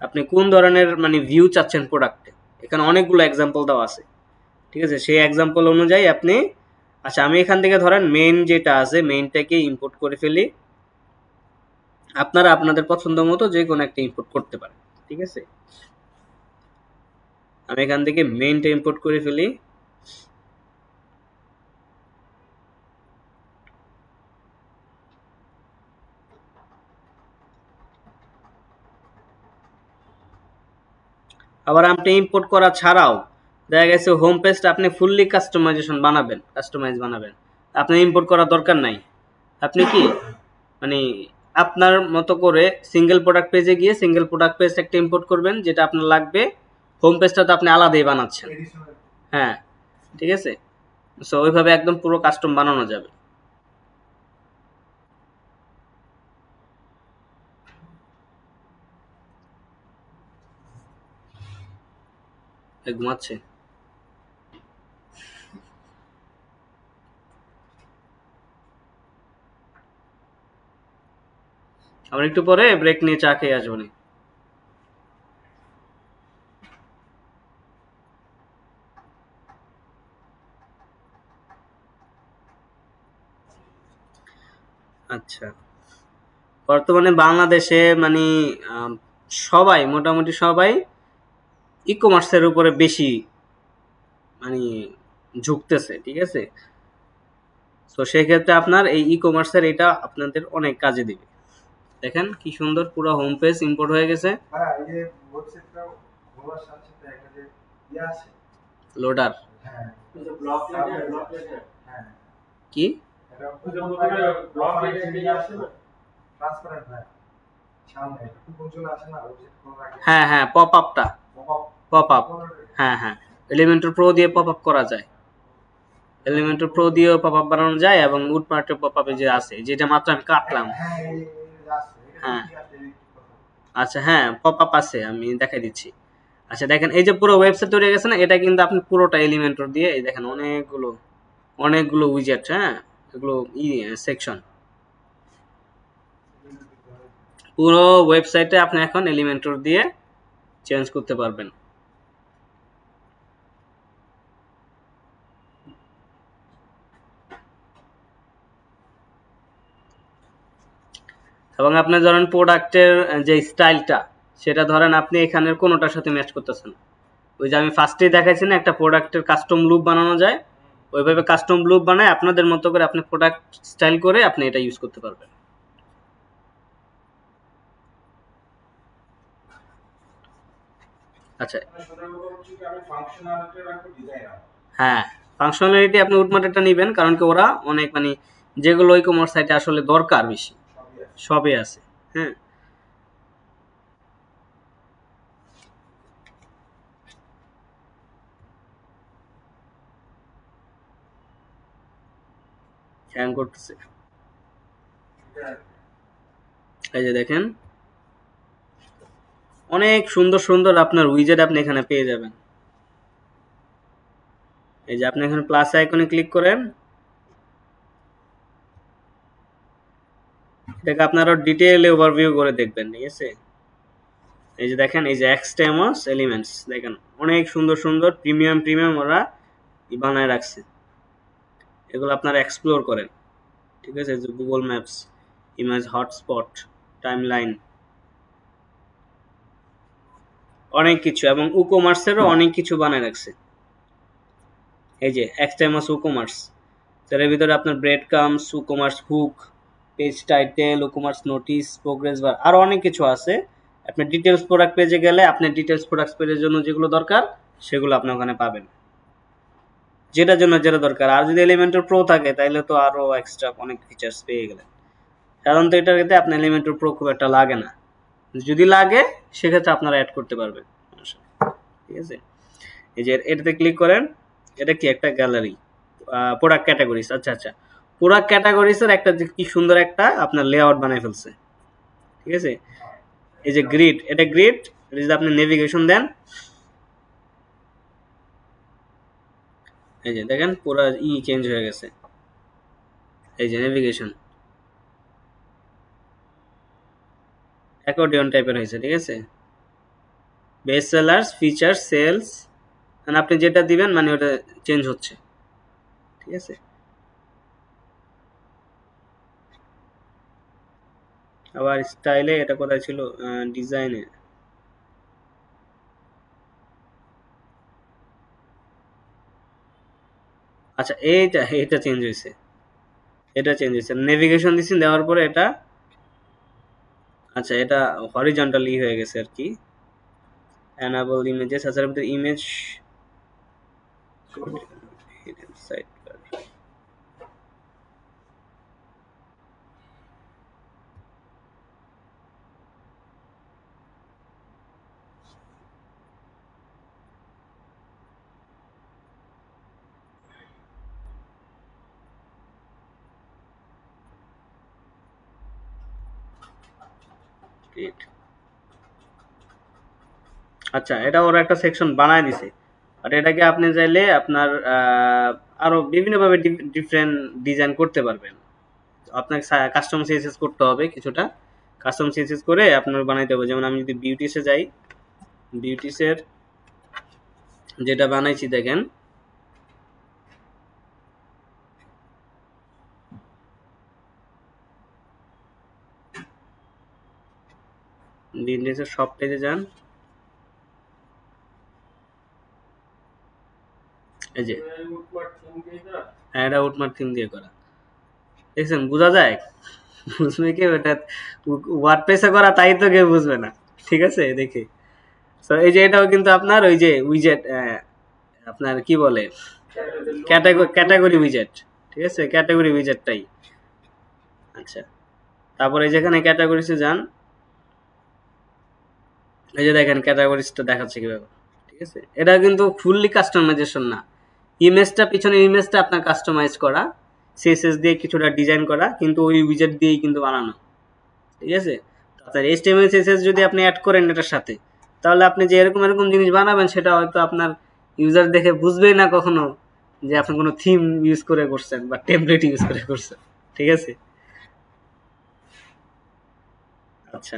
আপনি কোন ধরনের মানে ভিউ চাচ্ছেন প্রোডাক্টে। এখানে অনেকগুলো এক্সাম্পল দেওয়া আছে, ঠিক আছে? সেই এক্সাম্পল অনুযায়ী আপনি, আচ্ছা আমি এখান থেকে ধরেন মেইন যেটা আছে মেইনটাকে ইম্পোর্ট করে ফেলি। আপনারা আপনাদের পছন্দ মতো যে কোনো একটা ইম্পোর্ট করতে পারেন, ঠিক আছে? আমি এখান থেকে মেইনটা ইম্পোর্ট করে ফেলি। আবার আপনি ইম্পোর্ট করা ছাড়াও দেখা গেছে হোম পেজটা আপনি ফুললি কাস্টমাইজ বানাবেন, আপনি ইম্পোর্ট করার দরকার নাই। আপনি কি মানে আপনার মতো করে সিঙ্গেল প্রোডাক্ট পেজে গিয়ে সিঙ্গেল প্রোডাক্ট পেজ একটা ইম্পোর্ট করবেন যেটা আপনার লাগবে। হোম পেজটা তো আপনি আলাদাই বানাচ্ছেন, হ্যাঁ ঠিক আছে। সো ওইভাবে একদম পুরো কাস্টম বানানো যাবে। ঘুমাচ্ছে। আবার একটু পরে ব্রেক নিয়ে চা খেয়ে আসবো নি। আচ্ছা, বর্তমানে বাংলাদেশে মানে আম, সবাই মোটামুটি সবাই ই কমার্সের উপরে বেশি মানে ঝুঁকতেছে, ঠিক আছে। তো সেক্ষেত্রে আপনার এই ই কমার্সের এটা আপনাদের অনেক কাজে দিবে। দেখেন কি সুন্দর পুরো হোম পেজ ইম্পোর্ট হয়ে গেছে। হ্যাঁ, এই যে ওয়েবসাইটটা খোলার সাথে সাথে একটা যে ইয়ে আছে, লোডার। হ্যাঁ, ওই যে ব্লক লেটার, ব্লক লেটার, হ্যাঁ, কি? এটা ব্লক লেটার নিয়ে আসে না, ট্রান্সপারেন্ট হয় সামনে একটা কুপন চলে আসে না ওয়েবসাইট খোলার আগে, হ্যাঁ হ্যাঁ, পপ আপটা, পপ পপ আপ, হ্যাঁ হ্যাঁ, এলিমেন্টর প্রো দিয়ে পপ আপ করা যায়। এলিমেন্টর প্রো দিয়েও পপ আপ বানানো যায় এবং উডমার্টের পপ আপে যে আছে যেটা মাত্র আমি কাটলাম, হ্যাঁ এই আছে, এটা হ্যাঁ কি আছে এই কথা। আচ্ছা হ্যাঁ পপ আপ আছে, আমি দেখাই দিচ্ছি। আচ্ছা দেখেন এই যে পুরো ওয়েবসাইট তৈরি হয়ে গেছে না, এটা কিন্তু আপনি পুরোটা এলিমেন্টর দিয়ে এই দেখেন অনেকগুলো অনেকগুলো উইজেট, হ্যাঁ এগুলো সেকশন, পুরো ওয়েবসাইটে আপনি এখন এলিমেন্টর দিয়ে চেঞ্জ করতে পারবেন। এবং আপনি ধরেন প্রোডাক্টের যে স্টাইলটা সেটা ধরেন আপনি এখানের কোনোটার সাথে ম্যাচ করতেছেন। ওই যে আমি ফার্স্টেই দেখাইছি না একটা প্রোডাক্টের কাস্টম লুপ বানানো যায়, ওইভাবে কাস্টম লুপ বানায় আপনাদের মতো করে আপনি প্রোডাক্ট স্টাইল করে আপনি এটা ইউজ করতে পারবেন। আচ্ছা হ্যাঁ, ফাংশনালিটি আপনি উডমার্টেরটা নেবেন কারণ কি ওরা অনেক মানে যেগুলো ই কমার্স সাইটে আসলে দরকার বেশি সবই আছে, হ্যাঁ। হ্যাং করতেছে, এই যে দেখেন অনেক সুন্দর সুন্দর আপনার উইজেট আপনি এখানে পেয়ে যাবেন। এই যে আপনি এখানে প্লাস আইকনে ক্লিক করেন, এটাকে আপনারা ডিটেইলে ওভারভিউ করে দেখবেন, ঠিক আছে। এই যে দেখেন এই যে এক্সটেমস এলিমেন্টস দেখেন অনেক সুন্দর সুন্দর প্রিমিয়াম প্রিমিয়াম ওরা বানায় রাখছে, এগুলো আপনারা এক্সপ্লোর করেন, ঠিক আছে। যে Google maps, image hotspot, timeline, অনেক কিছু এবং ই কমার্সেরও অনেক কিছু বানায় রাখছে। এই যে এক্সটেমস ই কমার্স, এর ভিতরে আপনার bread comes, e commerce hook, page title, e commerce notice, progress বার, আরো অনেক কিছু আছে। আপনি ডিটেলস প্রোডাক্ট পেজে গেলে আপনি ডিটেলস প্রোডাক্ট পেজের জন্য যেগুলো দরকার সেগুলো আপনি ওখানে পাবেন, যেটার জন্য যেটা দরকার। আর যদি এলিমেন্টর প্রো থাকে তাহলে তো আরো এক্সট্রা অনেক ফিচার্স পেয়ে গেলেন। সাধারণত এটার ক্ষেত্রে আপনার এলিমেন্টর প্রো খুব একটা লাগে না, যদি লাগে সেক্ষেত্রে আপনারা অ্যাড করতে পারবেন, ঠিক আছে। এই যে এটাতে ক্লিক করেন, এটা কি একটা গ্যালারি, প্রোডাক্ট ক্যাটাগরিজ, আচ্ছা আচ্ছা, প্রোডাক্ট ক্যাটাগরিজের একটা কি সুন্দর একটা আপনার লেআউট বানাই ফেলছে, ঠিক আছে। এই যে গ্রিড, এটা গ্রিড, এটা যদি আপনি নেভিগেশন দেন, এই যে দেখেন পুরো চেঞ্জ হয়ে গেছে, এই যে নেভিগেশন অ্যাকর্ডিয়ন টাইপের হয়েছে, ঠিক আছে। বেস্ট সেলার্স, ফিচার, সেলস, মানে আপনি যেটা দিবেন মানে ওটা চেঞ্জ হচ্ছে, ঠিক আছে। আবার স্টাইলে এটা কোথায় ছিল, ডিজাইনে, আচ্ছা এইটা এটা চেঞ্জ হয়েছে, এটা চেঞ্জ হয়েছে, নেভিগেশন দিচ্ছেন দেওয়ার পরে এটা, আচ্ছা এটা হরিজন্টালি হয়ে গেছে আর কি। enable images, আচ্ছা এর ভিতরে ইমেজ সাইড, আচ্ছা, এটা ওরা একটা সেকশন বানায় দিছে, বাট এটাকে আপনি চাইলে আপনার আরো বিভিন্নভাবে ডিফারেন্ট ডিজাইন করতে পারবেন। আপনাকে কাস্টম সিএসএস করতে হবে কিছুটা, কাস্টম সিএসএস করে আপনার বানাইতে হবে। যেমন আমি যদি বিউটিসে যাই, বিউটিসের যেটা বানাইছি দেখেন, বিউটিসের সব পেজে যান, এই যে হ্যাঁ, এটা উটমার থিম দিয়ে করা, দেখছেন বোঝা যায়? বুঝবে কেউ? এটা ওয়ার্ডপ্রেসে করা, তাই তো কেউ বুঝবে না, ঠিক আছে দেখে। তো এই যে এটাও কিন্তু আপনার ওই যে উইজেট, আপনার কি বলে, ক্যাটাগরি উইজেট, ঠিক আছে, ক্যাটাগরি উইজেটটাই। আচ্ছা, তারপরে যেখানে ক্যাটাগরিসে যান, এই যে দেখেন ক্যাটাগরিসটা দেখাচ্ছে কিভাবে, ঠিক আছে। এটা কিন্তু ফুললি কাস্টমাইজেশন না, ইমেজটা, পিছনের ইমেজটা আপনার কাস্টমাইজ করা, সিএসএস দিয়ে কিছুটা ডিজাইন করা, কিন্তু ওই উইজেট দিয়েই কিন্তু বানানো, ঠিক আছে। আপনার এইচটিএমএল সিএসএস যদি আপনি অ্যাড করেন এটার সাথে, তাহলে আপনি যে এরকম এরকম জিনিস বানাবেন সেটা হয়তো আপনার ইউজার দেখে বুঝবেই না কখনো যে আপনি কোনো থিম ইউজ করে করছেন বা টেমপ্লেট ইউজ করে করছেন, ঠিক আছে। আচ্ছা,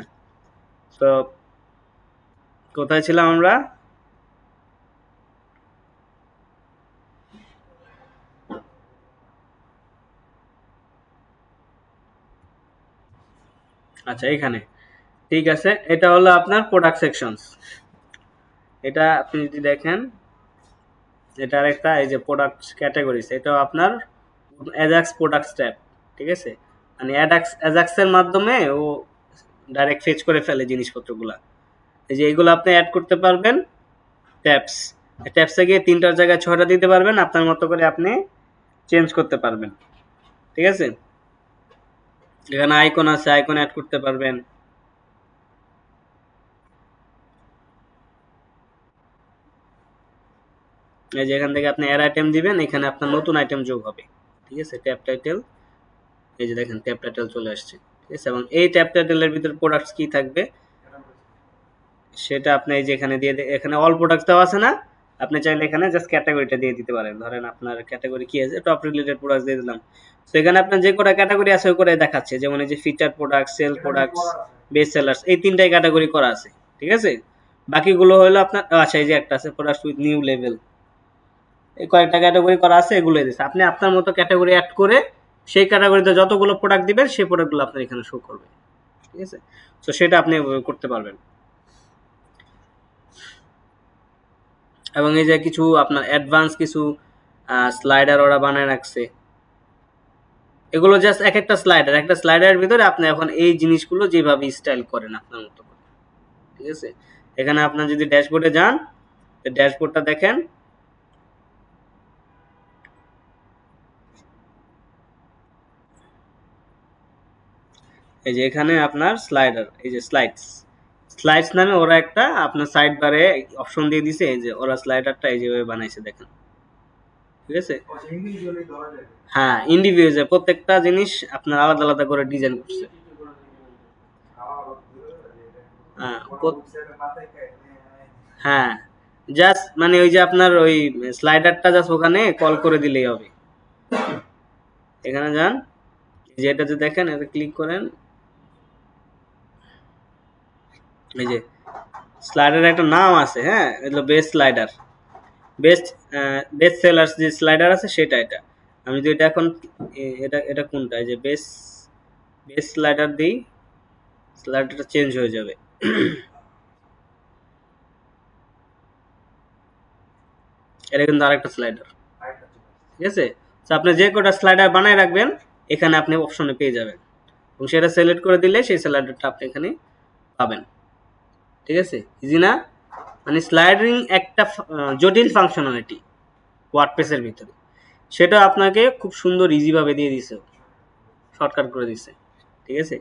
তো কোথায় ছিলাম আমরা? আচ্ছা, এখানে ঠিক আছে, এটা হলো আপনার প্রোডাক্ট সেকশনস। এটা আপনি যদি দেখেন, এটা আরেকটা, এই যে প্রোডাক্ট ক্যাটাগরিজ, এটাও আপনার অ্যাজাক্স প্রোডাক্টস ট্যাব, ঠিক আছে। মানে অ্যাজাক্সের মাধ্যমে ও ডাইরেক্ট ফেচ করে ফেলে জিনিসপত্রগুলা। এই যে এইগুলো আপনি অ্যাড করতে পারবেন, ট্যাবস, ট্যাবসে গিয়ে 3টার জায়গায় 6টা দিতে পারবেন, আপনার মতো করে আপনি চেঞ্জ করতে পারবেন, ঠিক আছে। এখানে আইকন আছে, আইকন অ্যাড করতে পারবেন। এই যে এখান থেকে আপনি অ্যাড আইটেম দিবেন, এখানে আপনার নতুন আইটেম যোগ হবে, ঠিক আছে। ট্যাব টাইটেল, এই যে দেখেন ট্যাব টাইটেল চলে আসছে, ঠিক আছে। এবং এই ট্যাব টাইটেলের ভিতর প্রোডাক্টস কি থাকবে সেটা আপনি এই যে এখানে দিয়ে, এখানে অল প্রোডাক্টস দেওয়া আছে না, আপনি চাইলে এখানে জাস্ট ক্যাটাগরিটা দিয়ে দিতে পারেন। ধরেন আপনার ক্যাটাগরি কি আছে, টপ রিলেটেড প্রোডাক্টস দিয়ে দিলাম। তো এখানে আপনার যে কটা ক্যাটাগরি আছে ওই করে দেখাচ্ছে, যেমন এই যে feature product, sale products, best sellers, এই 3টাই ক্যাটাগরি করা আছে, ঠিক আছে। বাকিগুলো হলো আপনার, আচ্ছা এই যে একটা আছে প্রোডাক্টস উইথ নিউ লেভেল, এই কয়েকটা ক্যাটাগরি করা আছে, এগুলো দিচ্ছে। আপনি আপনার মতো ক্যাটাগরি অ্যাড করে সেই ক্যাটাগরিতে যতগুলো প্রোডাক্ট দিবেন সেই প্রোডাক্টগুলো আপনার এখানে শো করবে, ঠিক আছে। তো সেটা আপনি করতে পারবেন। এবং এই যে কিছু আপনার অ্যাডভান্স কিছু স্লাইডার ওরা বানায় রাখছে, এগুলো জাস্ট এক একটা স্লাইডার, একটা স্লাইডারের ভিতরে আপনি এখন এই জিনিসগুলো যেভাবে স্টাইল করেন আপনার মতো করে, ঠিক আছে। এখানে আপনার যদি ড্যাশবোর্ডে যান, ড্যাশবোর্ডটা দেখেন, এই যে এখানে আপনার স্লাইডার, এই যে স্লাইডস নামে ওরা একটা আপনার সাইড বারে অপশন দিয়ে দিছে, এই যে ওরা স্লাইডারটা এই যেভাবে বানাইছে দেখেন, ঠিক আছে। হ্যাঁ, ইন্ডিভিজুয়াল প্রত্যেকটা জিনিস আপনার আলাদা আলাদা করে ডিজাইন করছে। হ্যাঁ, হ্যাঁ, জাস্ট মানে ওই যে আপনার ওই স্লাইডারটা জাস্ট ওখানে কল করে দিলেই হবে। এখানে যান, যেটাতে দেখেন এটা ক্লিক করেন, এই যে স্লাইডার একটা নাম আছে, হ্যাঁ, এগুলো best slider, best best sellers যে স্লাইডার আছে সেটা। এটা আমি যদি এটা এখন এটা এটা কোনটা, এই যে বেস্ট বেস্ট স্লাইডার দিই, স্লাইডারটা চেঞ্জ হয়ে যাবে। এটা কিন্তু আরেকটা স্লাইডার, ঠিক আছে। তো আপনি যে কটা স্লাইডার বানায় রাখবেন এখানে আপনি অপশনে পেয়ে যাবেন, এবং সেটা সিলেক্ট করে দিলে সেই স্লাইডারটা আপনি এখানে পাবেন, ঠিক আছে। ইজি না? মানে স্লাইডিং একটা জটিল ফাংশনালিটি ওয়ার্ডপ্রেসের ভিতরে, সেটা আপনাকে খুব সুন্দর ইজি ভাবে দিয়ে দিছে, শর্টকাট করে দিছে, ঠিক আছে।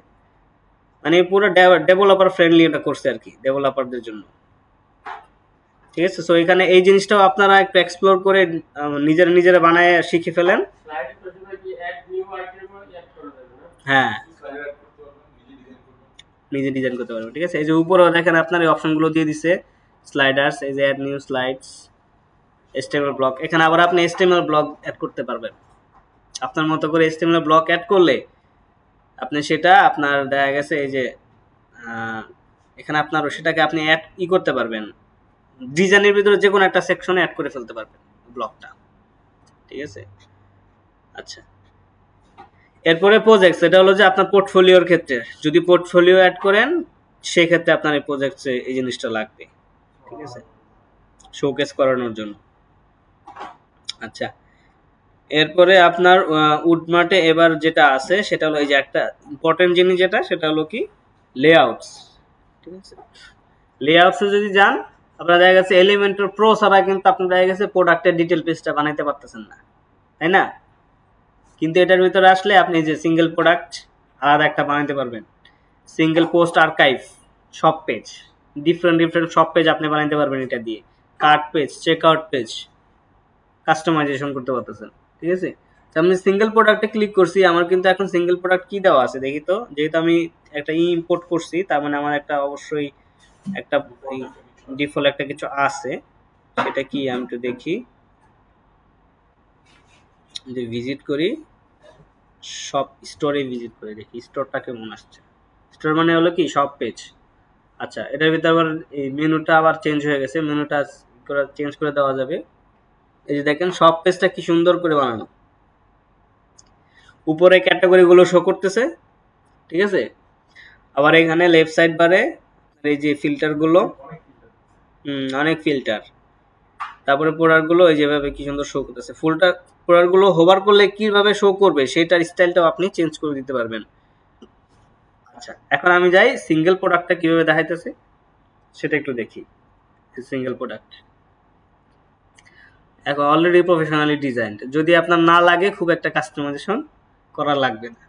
মানে পুরো ডেভেলপার ফ্রেন্ডলি এটা করছে আর কি, ডেভেলপারদের জন্য, ঠিক আছে। সো এখানে এই জিনিসটাও আপনারা একটু এক্সপ্লোর করে নিজেরা বানায় শিখে ফেলেন। হ্যাঁ, নিজে ডিজাইন করতে পারবেন। ঠিক আছে, এই যে উপরেও দেখেন আপনার এই অপশনগুলো দিয়ে দিছে, স্লাইডার্স, এই যে add new slides, HTML block, এখানে আবার আপনি HTML ব্লক অ্যাড করতে পারবেন। আপনার মতো করে HTML ব্লক অ্যাড করলে আপনি সেটা আপনার দেখা গেছে এই যে এখানে আপনার সেটাকে আপনি অ্যাড করতে পারবেন, ডিজাইনের ভিতরে যে কোনো একটা সেকশনে অ্যাড করে ফেলতে পারবেন ব্লকটা। ঠিক আছে, আচ্ছা এরপরে প্রজেক্টস, এটা হলো যে আপনার পোর্টফোলিওর ক্ষেত্রে যদি পোর্টফোলিও অ্যাড করেন সেই ক্ষেত্রে আপনার এই প্রজেক্টসে এই জিনিসটা লাগবে। ঠিক আছে, শোকেস করানোর জন্য। আচ্ছা এরপরে আপনার উডমার্টে এবার যেটা আছে সেটা হলো এই যে একটা ইম্পর্টেন্ট জিনিস যেটা, সেটা হলো কি লেআউটস। ঠিক আছে, লেআউটসে যদি যান আপনার দেখা গেছে এলিমেন্টর প্রো ছাড়া কিন্তু আপনার দেখা গেছে প্রোডাক্টের ডিটেল পেজটা বানাইতে পারতেছেন না, তাই না? কিন্তু এটার ভিতরে আসলে আপনি যে সিঙ্গেল প্রোডাক্ট আলাদা একটা বানাইতে পারবেন, সিঙ্গেল পোস্ট আর্কাইভ, সব পেজ, ডিফারেন্ট সব পেজ আপনি বানাইতে পারবেন এটা দিয়ে, cart page, check out page customisation করতে পারতেছেন। ঠিক আছে, আমি সিঙ্গেল প্রোডাক্টে ক্লিক করছি, আমার কিন্তু এখন সিঙ্গেল প্রোডাক্ট কি দেওয়া আছে দেখি তো, যেহেতু আমি একটা ইম্পোর্ট করছি তার মানে আমার একটা অবশ্যই একটা ডিফল্ট একটা কিছু আছে, সেটা কি আমি একটু দেখি, যে ভিজিট করি সব স্টোরে, ভিজিট করে দেখি স্টোরটা কেমন আসছে। স্টোর মানে হলো কি সব পেজ। আচ্ছা এটার ভিতরে আবার এই মেনুটা আবার চেঞ্জ হয়ে গেছে, মেনুটা চেঞ্জ করে দেওয়া যাবে। এই যে দেখেন সব পেজটা কি সুন্দর করে বানানো, উপরে ক্যাটাগরি গুলো শো করতেছে। ঠিক আছে, আবার এখানে লেফট সাইড বারে এই যে ফিল্টার গুলো, অনেক ফিল্টার, তারপরে প্রোডাক্ট গুলো এই যেভাবে কি সুন্দর শো করতেছে। ফুলটা প্রোডাক্ট গুলো হোভার করলে কিভাবে শো করবে সেটার স্টাইলটাও আপনি চেঞ্জ করে দিতে পারবেন। আচ্ছা এখন আমি যাই সিঙ্গেল প্রোডাক্টটা কিভাবে দেখাইতেছে সেটা একটু দেখি। সিঙ্গেল প্রোডাক্ট এখন অলরেডি প্রফেশনালি ডিজাইন, যদি আপনার না লাগে খুব একটা কাস্টমাইজেশন করা লাগবে না।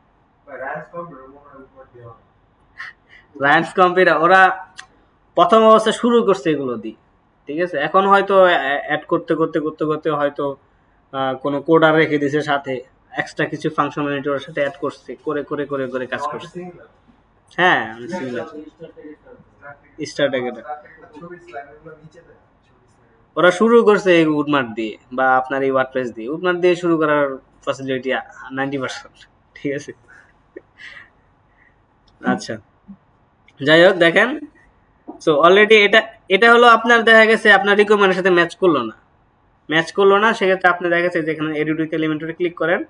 রায়ান্স কম্পিউটার ওরা প্রথম অবস্থা শুরু করছে এগুলো দিয়ে। ঠিক আছে, এখন হয়তো অ্যাড করতে করতে করতে করতে হয়তো কোনো কোডার রেখে দিয়েছে সাথে, এক্সট্রা কিছু ফাংশনালিটি ওর সাথে অ্যাড করছে, করে করে করে করে কাজ করছে। হ্যাঁ আমি সিমিলার স্টার ট্যাগেটা ওরা শুরু করছে এই উডমার্ট দিয়ে বা আপনার এই ওয়ার্ডপ্রেস দিয়ে, উডমার্ট দিয়ে শুরু করার ফ্যাসিলিটি 90%। ঠিক আছে, আচ্ছা যাই হোক দেখেন, সো অলরেডি এটা এটা হলো আপনার দেখা গেছে আপনার রিকোয়ারমেন্টের সাথে ম্যাচ করলো না সেক্ষেত্রে আপনি দেখা গেছে যেখানে এডিট উইথ এলিমেন্টরে ক্লিক করেন,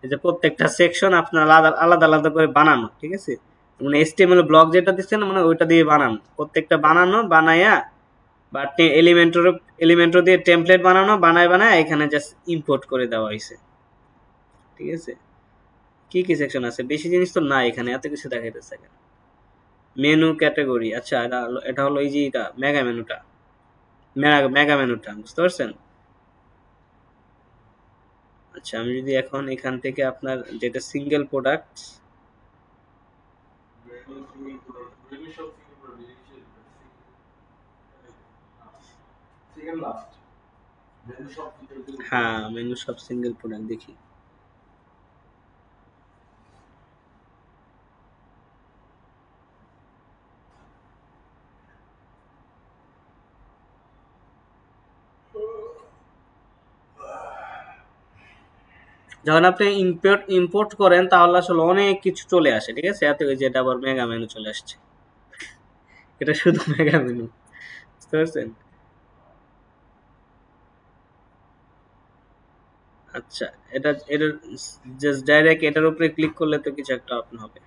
এই যে প্রত্যেকটা সেকশন আপনার আলাদা আলাদা আলাদা করে বানানো। ঠিক আছে, মানে HTML ব্লক যেটা দিচ্ছেন মানে ওইটা দিয়ে বানানো, প্রত্যেকটা বানানো বানায়া বা এলিমেন্টর দিয়ে টেমপ্লেট বানানো বানায় এখানে জাস্ট ইম্পোর্ট করে দেওয়া হয়েছে। ঠিক আছে, কি কি সেকশন আছে বেশি জিনিস তো না এখানে, এত কিছু দেখাইতেছে এখানে। মেনু ক্যাটাগরি, আচ্ছা এটা হলো এই যে এটা মেগা মেনুটা বুঝতে পারছেন? আচ্ছা আমি যদি এখন এখান থেকে আপনার যেটা সিঙ্গেল প্রোডাক্ট, হ্যাঁ মেনু সব সিঙ্গেল প্রোডাক্ট দেখি, যখন আপনি ইম্পোর্ট করেন তাহলে আসলে অনেক কিছু চলে আসে। ঠিক আছে, এত যেটা আবার মেগা মেনু চলে আসছে, এটা শুধু মেগা মেনু, বুঝতে পারছেন? আচ্ছা এটা জাস্ট ডাইরেক্ট এটার উপরে ক্লিক করলে তো কিছু একটা ওপেন হবে।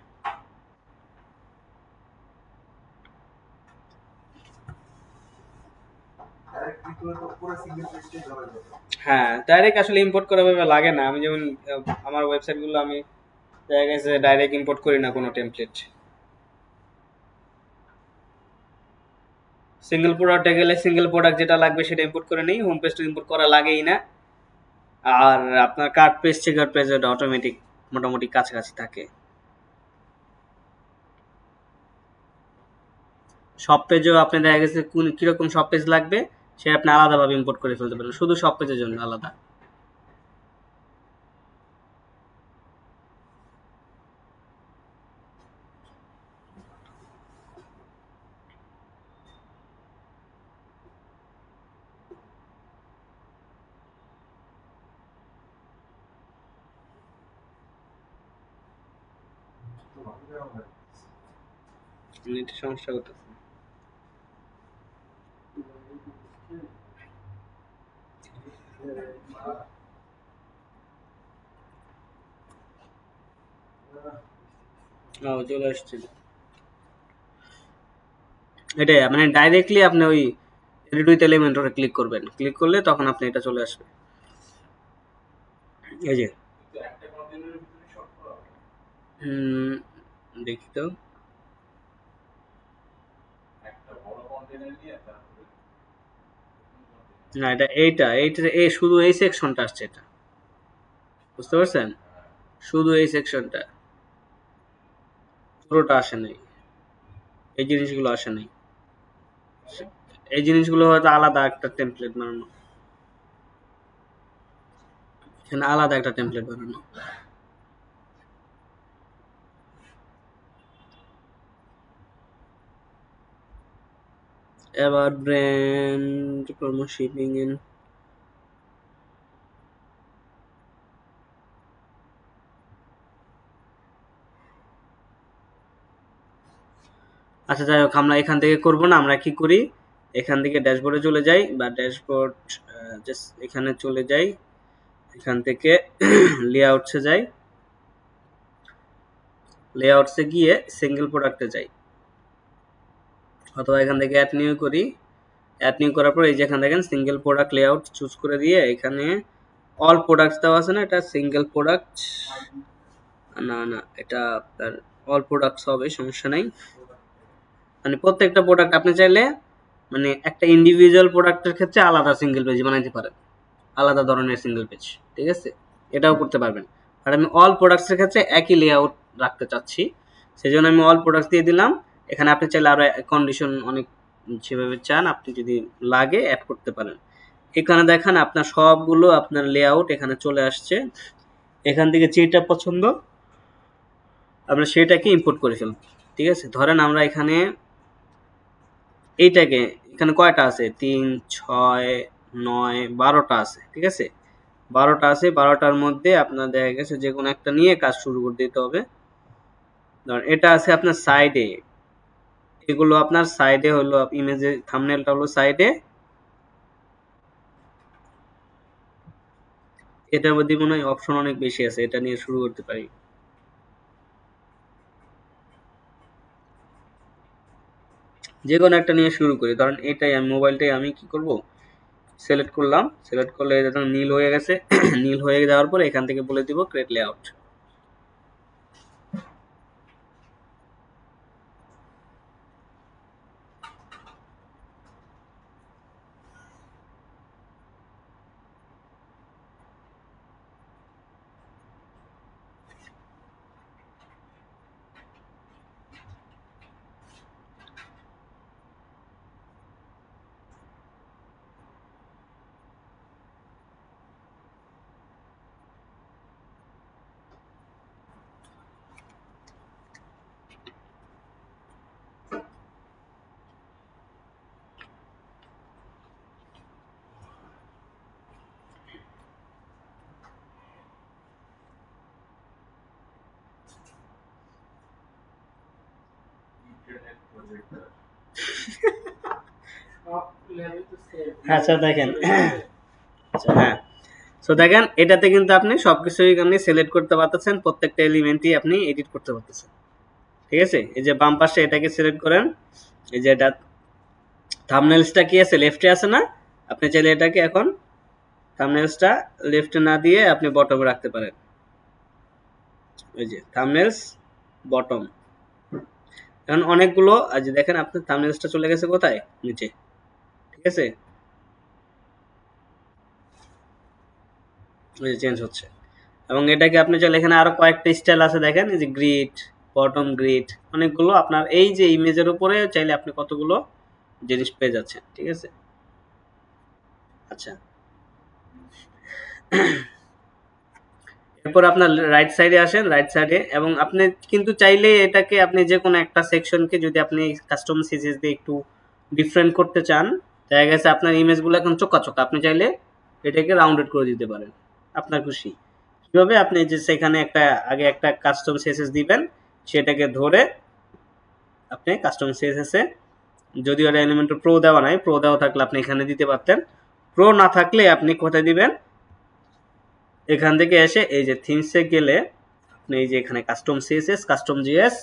হ্যাঁ ডাইরেক্ট আসলে ইম্পোর্ট করা ভাবে লাগে না, আমি যেমন আমার ওয়েবসাইট গুলো আমি দেখা গেছে ডাইরেক্ট ইম্পোর্ট করি না কোনো টেমপ্লেট। সিঙ্গেল প্রোডাক্টে গেলে সিঙ্গেল প্রোডাক্ট যেটা লাগবে সেটা ইম্পোর্ট করে নেই, হোম পেজটা ইম্পোর্ট করা লাগেই না। আর আপনার কার্ট পেজ চেকআউট পেজ এটা অটোমেটিক মোটামুটি কাছাকাছি থাকে। সব পেজেও আপনি দেখা গেছে কোন কিরকম সব পেজ লাগবে সে আপনি আলাদাভাবে ইম্পোর্ট করে ফেলতে পারেন, শুধু সব পেজের জন্য আলাদা। নেটের সমস্যা করতেছে। চলে আসছে। এটাই মানে ডাইরেক্টলি আপনি ওই এডিট উইথ এলিমেন্টরে ক্লিক করবেন, ক্লিক করলে তখন আপনি এটা চলে আসবে। এই যে দেখি তো, না এটা এইটা এই শুধু এই সেকশনটা আসছে, এটা বুঝতে পারছেন, শুধু এই সেকশনটা, পুরোটা আসে নাই, এই জিনিসগুলো আসে নাই। এই জিনিসগুলো হয়তো আলাদা একটা টেমপ্লেট বানানো, এখানে আলাদা একটা টেমপ্লেট বানানো। এবার ব্র্যান্ড প্রমো শিপিং এন, আচ্ছা যাই হোক, আমরা এখান থেকে করব না, আমরা কি করি, এখান থেকে ড্যাশবোর্ডে চলে যাই, বা ড্যাশবোর্ড জাস্ট এখানে চলে যাই, এখান থেকে লেআউটসে যাই, লেআউটসে গিয়ে সিঙ্গেল প্রোডাক্টে যাই, অথবা এখান থেকে অ্যাড নিউ করি। অ্যাড নিউ করার পর এই যে এখানে দেখেন সিঙ্গেল প্রোডাক্ট লেআউট চুজ করে দিয়ে এখানে অল প্রোডাক্টস দেওয়া আছে না, এটা সিঙ্গেল প্রোডাক্ট, না না এটা আপনার অল প্রোডাক্টস হবে, সমস্যা নাই। মানে প্রত্যেকটা প্রোডাক্ট আপনি চাইলে মানে একটা ইন্ডিভিজুয়াল প্রোডাক্টের ক্ষেত্রে আলাদা সিঙ্গেল পেজ বানাইতে পারেন, আলাদা ধরনের সিঙ্গেল পেজ, ঠিক আছে, এটাও করতে পারবেন। আর আমি অল প্রোডাক্টসের ক্ষেত্রে একই লেআউট রাখতে চাচ্ছি, সেই জন্য আমি অল প্রোডাক্টস দিয়ে দিলাম। এখানে আপনি চাইলে আরো কন্ডিশন অনেক যেভাবে চান আপনি যদি লাগে অ্যাড করতে পারেন। এখানে দেখেন আপনার সবগুলো আপনার লেআউট এখানে চলে আসছে, এখান থেকে যেটা পছন্দ আমরা সেটাকে ইম্পোর্ট করে ফেলব, ঠিক আছে। ধরেন আমরা এখানে এইটাকে, এখানে কয়টা আছে, 3 6 9 12টা আছে, ঠিক আছে, 12টা আছে, 12টার মধ্যে আপনার দেখা গেছে যে কোনো একটা নিয়ে কাজ শুরু করে দিতে হবে। ধরেন এটা আছে আপনার সাইডে, এগুলো আপনার সাইডে হলো, ইমেজের থাম্বনেলটা হলো সাইডে, এটার মধ্যে মনে হয় অপশন অনেক বেশি আছে, এটা নিয়ে শুরু করতে পারি। যে কোনো একটা নিয়ে শুরু করি, ধরেন এটাই আমি মোবাইলটাই আমি কি করব, সিলেক্ট করলাম, সিলেক্ট করলে এটা নীল হয়ে গেছে নীল হয়ে যাওয়ার পর এখান থেকে বলে দিব ক্রিয়েট লেআউট। আচ্ছা দেখেন, আচ্ছা হ্যাঁ, সো দেখেন এটাতে কিন্তু আপনি সবকিছুই আপনি সিলেক্ট করতে পারতেছেন, প্রত্যেকটা এলিমেন্টই আপনি এডিট করতে পারতেছেন, ঠিক আছে। এই যে বাম পাশে এটাকে সিলেক্ট করেন, এই যে এটা থাম্বনেলসটা কি আছে, লেফটে আছে না, আপনি চাইলে এটাকে এখন থাম্বনেলসটা লেফটে না দিয়ে আপনি বটমে রাখতে পারেন, ওই যে থাম্বনেলস বটম। এখন অনেকগুলো আজ দেখেন আপনার থাম্বনেলসটা চলে গেছে কোথায়, নিচে, ঠিক আছে, ওই যে চেঞ্জ হচ্ছে। এবং এটাকে আপনি চাইলে এখানে আরো কয়েকটা স্টাইল আছে দেখেন, এই যে গ্রিড, বটম গ্রিড, অনেকগুলো আপনার এই যে ইমেজের উপরে চাইলে আপনি কতগুলো জিনিস পেয়ে যাচ্ছেন, ঠিক আছে। আচ্ছা, এরপর আপনার রাইট সাইডে আসেন, রাইট সাইডে, এবং আপনি কিন্তু চাইলে এটাকে আপনি যে কোনো একটা সেকশনকে যদি আপনি কাস্টম সিএসএস দিয়ে একটু ডিফারেন্ট করতে চান, দেখা গেছে আপনার ইমেজগুলো এখন চোকা চোকা, আপনি চাইলে এটাকে রাউন্ডেড করে দিতে পারেন, আপনার খুশি। কিভাবে, আপনি যে সেখানে একটা আগে একটা কাস্টম সিএসএস দিবেন, সেটাকে ধরে আপনি কাস্টম সিএসএস এ, যদিও এটা এলিমেন্টর প্রো দেওয়া নাই, প্রো দেওয়া থাকলে আপনি এখানে দিতে পারতেন, প্রো না থাকলে আপনি কোথায় দিবেন, এখান থেকে এসে এই যে থিমসে গেলে আপনি এই যে এখানে কাস্টম সিএসএস, কাস্টম জিএস,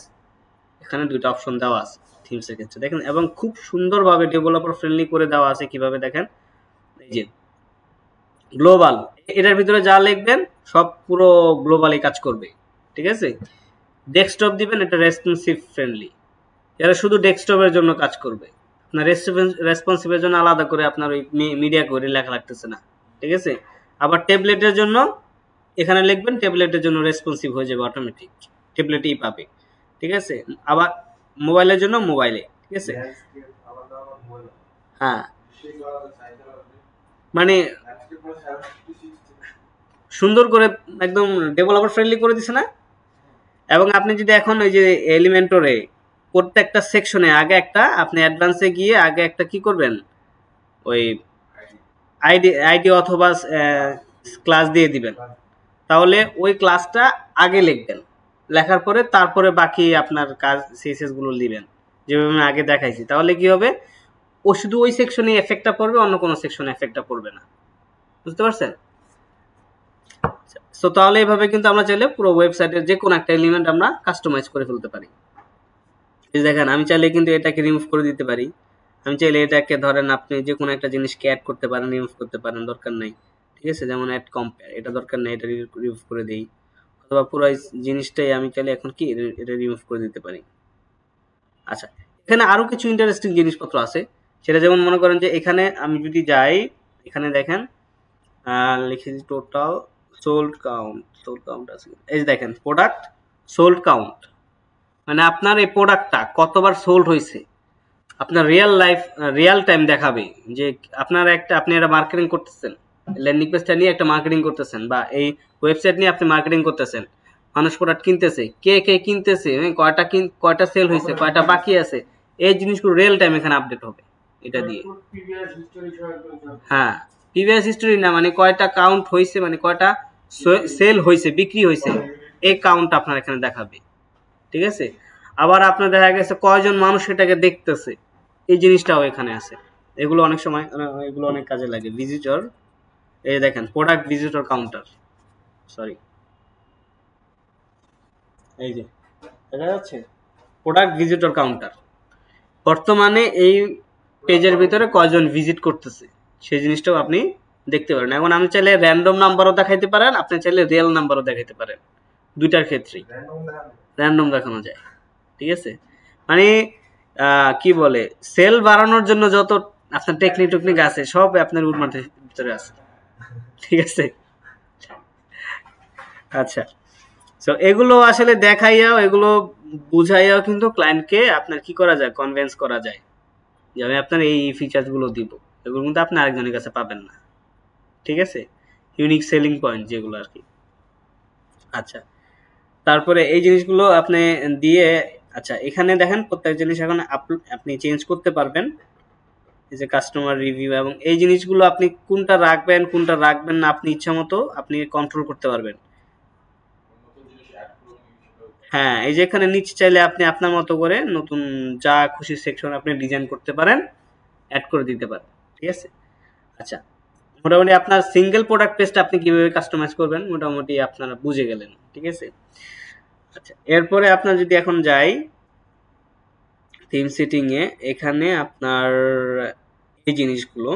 এখানে দুইটা অপশন দেওয়া আছে থিমসের ক্ষেত্রে দেখেন, এবং খুব সুন্দরভাবে ডেভেলপার ফ্রেন্ডলি করে দেওয়া আছে। কিভাবে দেখেন, এই যে গ্লোবাল, এটার ভিতরে যা লিখবেন সব পুরো গ্লোবালি কাজ করবে, ঠিক আছে। ডেস্কটপ দিবেন, এটা রেসপন্সিভ ফ্রেন্ডলি, এরা শুধু ডেস্কটপের জন্য কাজ করবে, আপনার রেসপন্সিভের জন্য আলাদা করে আপনার ওই মিডিয়া করে লেখা লাগতেছে না, ঠিক আছে। আবার ট্যাবলেটের জন্য এখানে লিখবেন, ট্যাবলেটের জন্য রেসপন্সিভ হয়ে যাবে অটোমেটিক, ট্যাবলেটেই পাবে, ঠিক আছে। আবার মোবাইলের জন্য মোবাইলে, ঠিক আছে। হ্যাঁ, মানে সুন্দর করে একদম ডেভেলপার ফ্রেন্ডলি করে দিছে না। এবং আপনি যদি এখন ওই যে এলিমেন্টরে প্রত্যেকটা সেকশনে আগে একটা, আপনি অ্যাডভান্সে গিয়ে আগে একটা কি করবেন, ওই আইডি আইডি অথবা ক্লাস দিয়ে দিবেন, তাহলে ওই ক্লাসটা আগে লিখবেন, লেখার পরে তারপরে বাকি আপনার কাজ সিএসএস গুলো দিবেন, যেভাবে আমি আগে দেখাইছি। তাহলে কি হবে, ও শুধু ওই সেকশনে এফেক্টটা পড়বে, অন্য কোনো সেকশনে এফেক্টটা পড়বে না, বুঝতে পারছেন। সো তাহলে এইভাবে কিন্তু আমরা চাইলে পুরো ওয়েবসাইটের যে কোনো একটা এলিমেন্ট আমরা কাস্টমাইজ করে ফেলতে পারি। দেখেন আমি চাইলে কিন্তু এটাকে রিমুভ করে দিতে পারি, আমি চাইলে এটাকে ধরেন আপনি যে কোনো একটা জিনিসকে অ্যাড করতে পারেন, রিমুভ করতে পারেন, দরকার নাই, ঠিক আছে। যেমন অ্যাড কম্পেয়ার, এটা দরকার নাই, এটা রিমুভ করে দেই, অথবা পুরো জিনিসটাই আমি চাইলে এখন কি এটা রিমুভ করে দিতে পারি। আচ্ছা, এখানে আরো কিছু ইন্টারেস্টিং জিনিসপত্র আছে, সেটা যেমন মনে করেন যে এখানে আমি যদি যাই, এখানে দেখেন লিখে দিই total sold count, sold count আছে, এই যে দেখেন প্রোডাক্ট সোল্ড কাউন্ট, মানে আপনার এই প্রোডাক্টটা কতবার সোল্ড হয়েছে আপনার রিয়েল টাইম দেখাবে। যে আপনার একটা, আপনি একটা মার্কেটিং করতেছেন, ল্যান্ডিং পেজটা নিয়ে একটা মার্কেটিং করতেছেন, বা এই ওয়েবসাইট নিয়ে আপনি মার্কেটিং করতেছেন, মানুষ প্রোডাক্ট কিনতেছে, কে কে কিনতেছে, কয়টা সেল হয়েছে, কয়টা বাকি আছে, এই জিনিসগুলো রিয়েল টাইম এখানে আপডেট হবে এটা দিয়ে। হ্যাঁ, প্রিভিয়াস হিস্টোরি না, মানে কয়টা কাউন্ট হয়েছে, মানে কয়টা সেল হয়েছে, বিক্রি হয়েছে, এই কাউন্ট আপনার এখানে দেখাবে, ঠিক আছে। আবার আপনার দেখা গেছে কয়জন মানুষ এটাকে দেখতেছে, এই জিনিসটাও এখানে আছে। এগুলো অনেক সময়, এগুলো অনেক কাজে লাগে। ভিজিটর, এই দেখেন প্রোডাক্ট ভিজিটর কাউন্টার, সরি, এই যে দেখা যাচ্ছে প্রোডাক্ট ভিজিটর কাউন্টার, বর্তমানে এই পেজের ভিতরে কয়জন ভিজিট করতেছে সেই জিনিসটাও আপনি দেখতে পারেন। এখন আমি চাইলে র্যান্ডম নাম্বারও দেখাইতে পারেন, আপনি চাইলে রিয়েল নাম্বারও দেখাইতে পারেন, দুইটার ক্ষেত্রেই র্যান্ডম দেখানো যায়, ঠিক আছে। মানে কি বলে, সেল বাড়ানোর জন্য যত আপনার টেকনিক আছে সব আপনার উন্মাদের ভিতরে আছে, ঠিক আছে। আচ্ছা, সো এগুলো আসলে দেখাইয়াও, এগুলো বুঝাইয়াও কিন্তু ক্লায়েন্টকে আপনার কি করা যায়, কনভিন্স করা যায় যে আমি আপনার এই ফিচার্স গুলো দিব, এগুলো কিন্তু আপনি আরেকজনের কাছে পাবেন না, ঠিক আছে। ইউনিক সেলিং পয়েন্ট যেগুলো আর কি। আচ্ছা, তারপরে এই জিনিসগুলো আপনি দিয়ে, আচ্ছা এখানে দেখেন প্রত্যেক জিনিস এখন আপনি চেঞ্জ করতে পারবেন, এই যে কাস্টমার রিভিউ, এবং এই জিনিসগুলো আপনি কোনটা রাখবেন কোনটা রাখবেন না আপনি ইচ্ছা মতো আপনি কন্ট্রোল করতে পারবেন। হ্যাঁ, এই যে এখানে নিচে চাইলে আপনি আপনার মতো করে নতুন যা খুশি সেকশন আপনি ডিজাইন করতে পারেন, অ্যাড করে দিতে পারেন, ঠিক আছে। আচ্ছা, মোটামুটি আপনার সিঙ্গেল প্রোডাক্ট পেজটা আপনি কিভাবে কাস্টমাইজ করবেন মোটামুটি আপনারা বুঝে গেলেন, ঠিক আছে। আচ্ছা, এরপরে আপনার যদি এখন যাই থিম সেটিং এ, এখানে আপনার এই জিনিসগুলো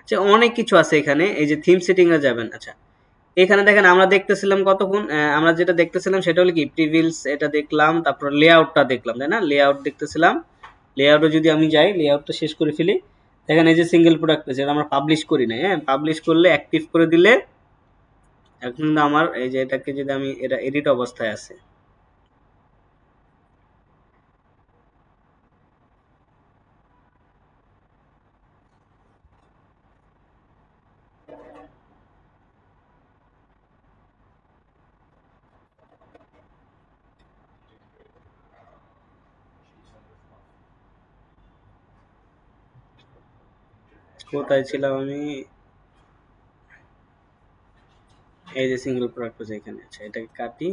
যে অনেক কিছু আছে এখানে, এই যে থিম সেটিং এ যাবেন। আচ্ছা, এখানে দেখেন আমরা দেখতেছিলাম কতক্ষণ, আমরা যেটা দেখতেছিলাম সেটা হলো কি প্রিভিলস, এটা দেখলাম, তারপর লেআউটটা দেখলাম, তাই না, লেআউট দেখতেছিলাম। লেআউটে যদি আমি যাই, লেআউটটা শেষ করে ফেলি, দেখেন এই যে সিঙ্গেল প্রোডাক্ট পেজ, এটা আমরা পাবলিশ করি না, হ্যাঁ, পাবলিশ করলে অ্যাক্টিভ করে দিলে এখন কিন্তু আমার এই যে এটাকে যদি আমি, এটা এডিট অবস্থায় আছে, কোথায় ছিলাম আমি, এই যে সিঙ্গেল প্রোডাক্ট পেজ এখানে আছে, এটাকে কাটি,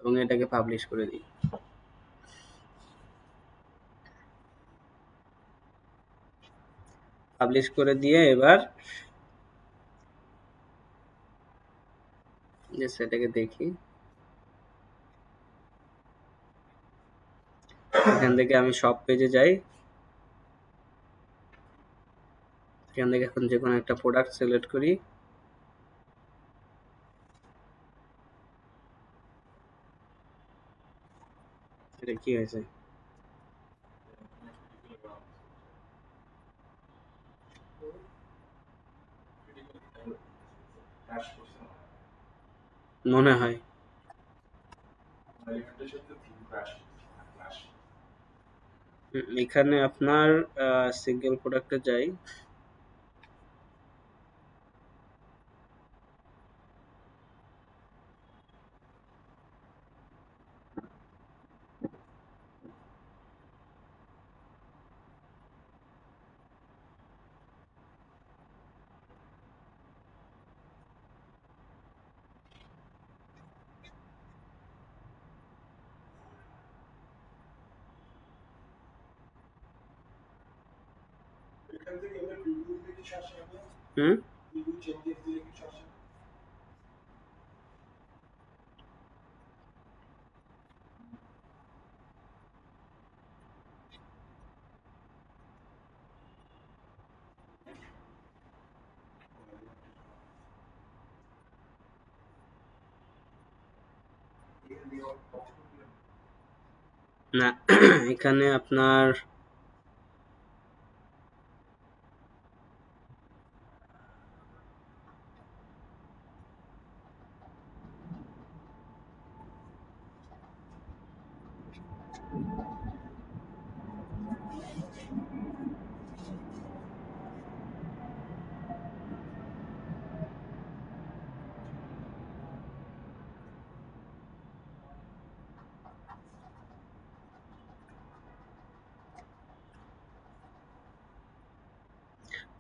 এবং এটাকে পাবলিশ করে দিই। পাবলিশ করে দিয়ে এবার সেটাকে দেখি, এখান থেকে আমি সব পেজে যাই, এখান থেকে এখন যে কোনো একটা প্রোডাক্ট সিলেক্ট করি, এটা কি হয়েছে? মনে হয় এখানে আপনার সিঙ্গেল প্রোডাক্টে যাই, হুম না এখানে আপনার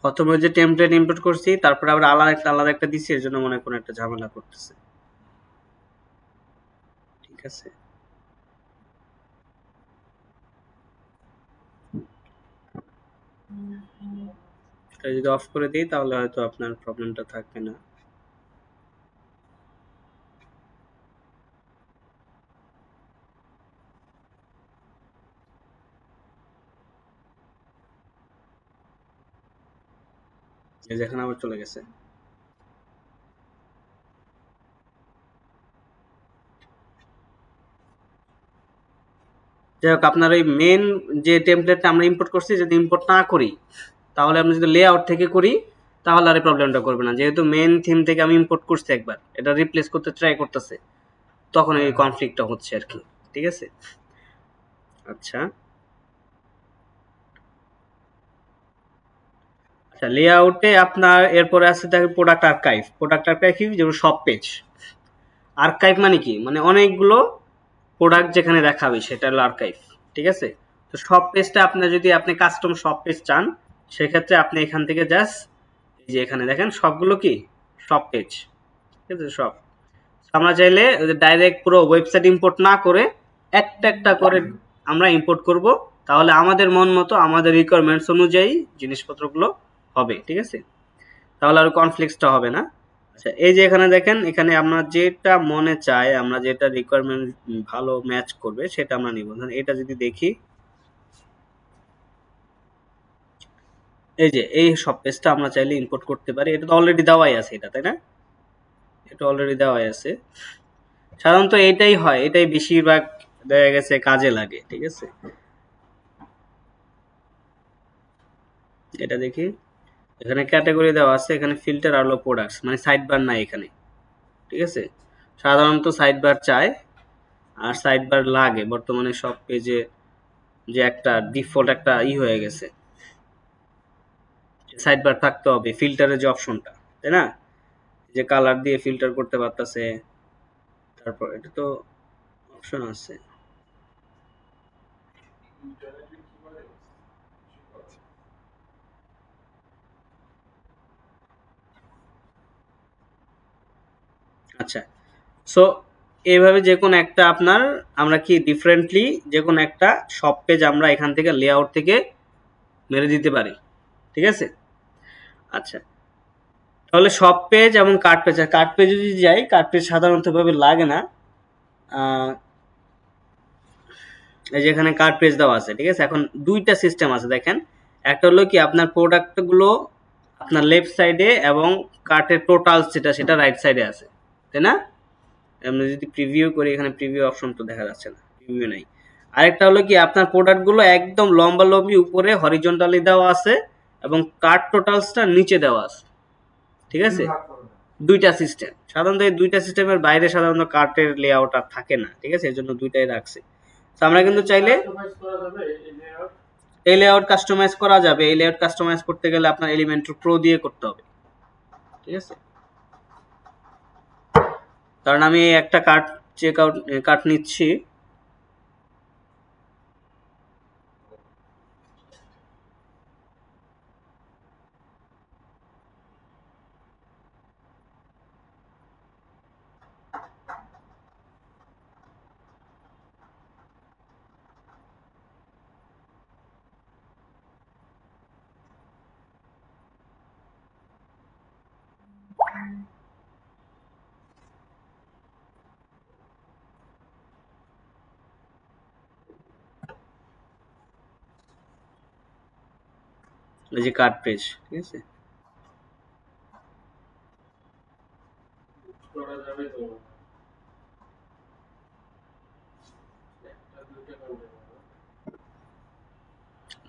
প্রথমে যে টেমপ্লেট ইম্পোর্ট করছি, তারপরে আবার আলাদা একটা দিছি, এর জন্য মনে হয় কোনো একটা ঝামেলা করতেছে। ঠিক আছে, এটা যদি অফ করে দিই তাহলে হয়তো আপনার প্রবলেমটা থাকবে না। এই যে এখন আবার চলে গেছে। যাই হোক, আপনার ওই মেন যে টেমপ্লেটটা আমরা ইম্পোর্ট করছি যদি ইম্পোর্ট না করি, তাহলে আমি যদি লেআউট থেকে করি তাহলে আর এই প্রবলেমটা করবে না। যেহেতু মেন থিম থেকে আমি ইম্পোর্ট করছি একবার, এটা রিপ্লেস করতে ট্রাই করতেছে, তখন এই কনফ্লিক্টটা হচ্ছে আর কি। ঠিক আছে, আচ্ছা আচ্ছা, লেআউটে আপনার এরপরে আছে দেখেন প্রোডাক্ট আর্কাইভ। প্রোডাক্ট আর্কাইভ কি, যেমন সব পেজ আর্কাইভ মানে কি, মানে অনেকগুলো প্রোডাক্ট যেখানে দেখাবে সেটা হলো আর্কাইভ। ঠিক আছে, তো সব পেজটা আপনার যদি আপনি কাস্টম সব পেজ চান, সেক্ষেত্রে আপনি এখান থেকে জাস্ট এই যে এখানে দেখেন সবগুলো কি সব পেজ। ঠিক আছে, সব আমরা চাইলে ডাইরেক্ট পুরো ওয়েবসাইট ইম্পোর্ট না করে একটা একটা করে আমরা ইম্পোর্ট করব, তাহলে আমাদের মন মতো আমাদের রিকোয়ারমেন্টস অনুযায়ী জিনিসপত্রগুলো হবে। ঠিক আছে, তাহলে আর কনফ্লিক্টটা হবে না। আচ্ছা, এই যে এখানে দেখেন, এখানে আমরা যেটা মনে চায়, আমরা যেটা রিকোয়ারমেন্ট ভালো ম্যাচ করবে সেটা আমরা নিব। ধরুন এটা যদি দেখি, এই যে এই সব পেজটা আমরা চাইলে ইম্পোর্ট করতে পারি। এটা তো অলরেডি দেওয়াই আছে, এটা তাই না, এটা অলরেডি দেওয়াই আছে। সাধারণত এটাই হয়, এটাই বেশিরভাগ দেখা গেছে কাজে লাগে। ঠিক আছে, এটা দেখি, এখানে ক্যাটাগরি দেওয়া আছে, এখানে ফিল্টার আর হলো প্রোডাক্টস, মানে সাইড বার নাই এখানে। ঠিক আছে, সাধারণত সাইড বার চায় আর সাইড বার লাগে বর্তমানে সব পেজে, যে একটা ডিফল্ট একটা হয়ে গেছে, সাইড বার থাকতে হবে, ফিল্টারের যে অপশনটা, তাই না, যে কালার দিয়ে ফিল্টার করতে পারতেছে, তারপর এটা তো অপশন আছে। আচ্ছা, সো এইভাবে যে কোনো একটা আপনার আমরা কি ডিফারেন্টলি যে কোনো একটা শপ পেজ আমরা এখান থেকে লেআউট থেকে মেরে দিতে পারি। ঠিক আছে, আচ্ছা তাহলে শপ পেজ এবং কার্ট পেজ, আর কার্ট পেজে যদি যাই, কার্ট পেজ সাধারণত ভাবে লাগে না। এই যে এখানে কার্ট পেজ দেওয়া আছে, ঠিক আছে। এখন দুইটা সিস্টেম আছে দেখেন, একটা হলো কি আপনার প্রোডাক্টগুলো আপনার লেফট সাইডে এবং কার্টের টোটাল যেটা সেটা রাইট সাইডে আছে, তাই না? আমরা যদি প্রিভিউ করি, এখানে প্রিভিউ অপশন তো দেখা যাচ্ছে না, প্রিভিউ নাই। আরেকটা হলো কি আপনার প্রোডাক্টগুলো একদম লম্বা লম্বি উপরে হরিজন্টালি দেওয়া আছে এবং কার্ট টোটালসটা নিচে দেওয়া আছে, ঠিক আছে। দুইটা সিস্টেম, সাধারণত এই দুইটা সিস্টেমের বাইরে সাধারণত কার্টের লেআউট আর থাকে না, ঠিক আছে, এই জন্য দুইটাই রাখছে। তো আমরা কিন্তু চাইলে এই লেআউট কাস্টমাইজ করা যাবে। এই লেআউট কাস্টমাইজ করতে গেলে আপনার এলিমেন্টর প্রো দিয়ে করতে হবে, ঠিক আছে। কারণ আমি একটা কার্ট চেক আউট কার্ট নিচ্ছি, এই যে কার্ট পেজ, ঠিক আছে।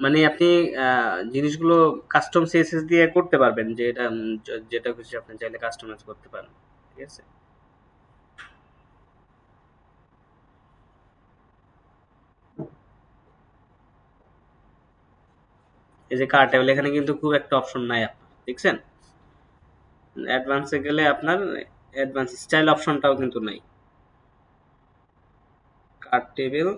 মানে আপনি জিনিসগুলো কাস্টম সিএসএস দিয়ে করতে পারবেন, যে এটা যেটা খুশি আপনি চাইলে কাস্টমাইজ করতে পারেন, ঠিক আছে। এই যে কার্ট টেবিল, এখানে কিন্তু খুব একটা অপশন নাই আপনার, দেখছেন। অ্যাডভান্সে গেলে আপনার অ্যাডভান্স স্টাইল অপশনটাও কিন্তু নাই। কার্ট টেবিল,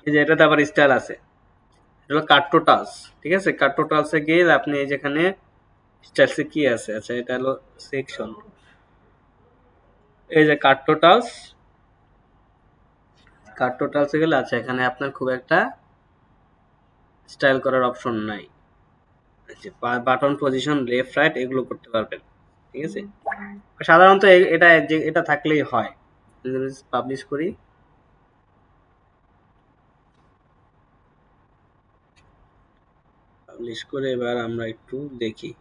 এই যে এটাতে আবার স্টাইল আছে, এটা হলো কার্ট টোটালস, ঠিক আছে। কার্ট টোটালসে গিয়ে আপনি এই যেখানে স্টাইলসে কি আছে, আচ্ছা এটা হলো সেকশন, এই যে কার্ট টোটালস, কার্ট টোটালসে গেলে আচ্ছা এখানে আপনার খুব একটা স্টাইল করার অপশন নাই। আচ্ছা বাটন পজিশন লেফট রাইট এগুলো করতে পারবেন, ঠিক আছে। সাধারণত এটা এটা থাকলেই হয়। পাবলিশ করি, পাবলিশ করে এবার আমরা একটু দেখি।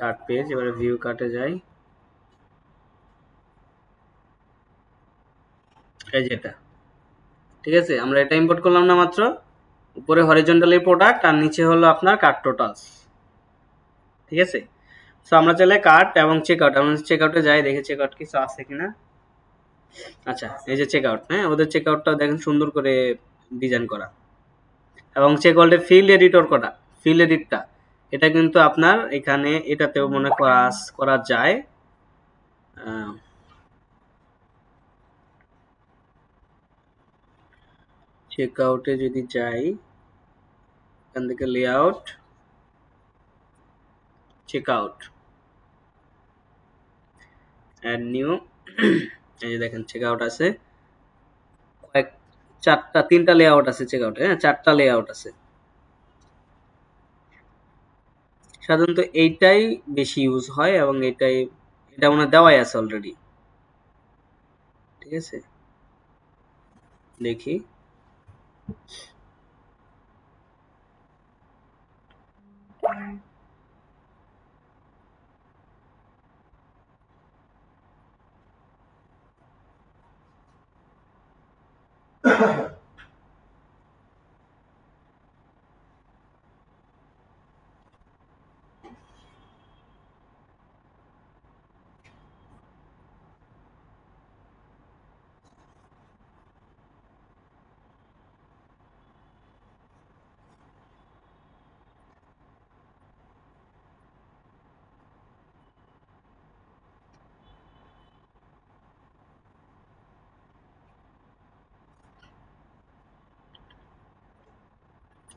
কার্ট পেজ, এবারে ভিউ কার্টে যাই, এই যেটা, ঠিক আছে। আমরা এটা ইম্পোর্ট করলাম না মাত্র, উপরে হরিজন্টালি প্রোডাক্ট আর নিচে হলো আপনার কার্ট টোটালস, ঠিক আছে। সো আমরা চাইলে কার্ট এবং চেক আউট, আমরা চেক আউটে যাই, দেখি চেক আউট কিছু আছে কিনা। আচ্ছা এই যে চেক আউট, হ্যাঁ ওদের চেক আউটটা দেখেন সুন্দর করে ডিজাইন করা, এবং চেক আউটের ফিল্ড এডিটর করা, ফিল্ড এডিটটা এটা কিন্তু আপনার এখানে এটাতেও মনে করা যায়। চেক আউটে যদি যাই, এখান থেকে layout, check out, add new, এই যে দেখেন চেক আউট আছে, কয়েক তিনটা লেআউট আছে চেক আউটে, হ্যাঁ চারটা লেআউট আছে। সাধারণত এইটাই বেশি ইউজ হয় এবং এটা মনে দেওয়াই আছে অলরেডি, ঠিক আছে। দেখি,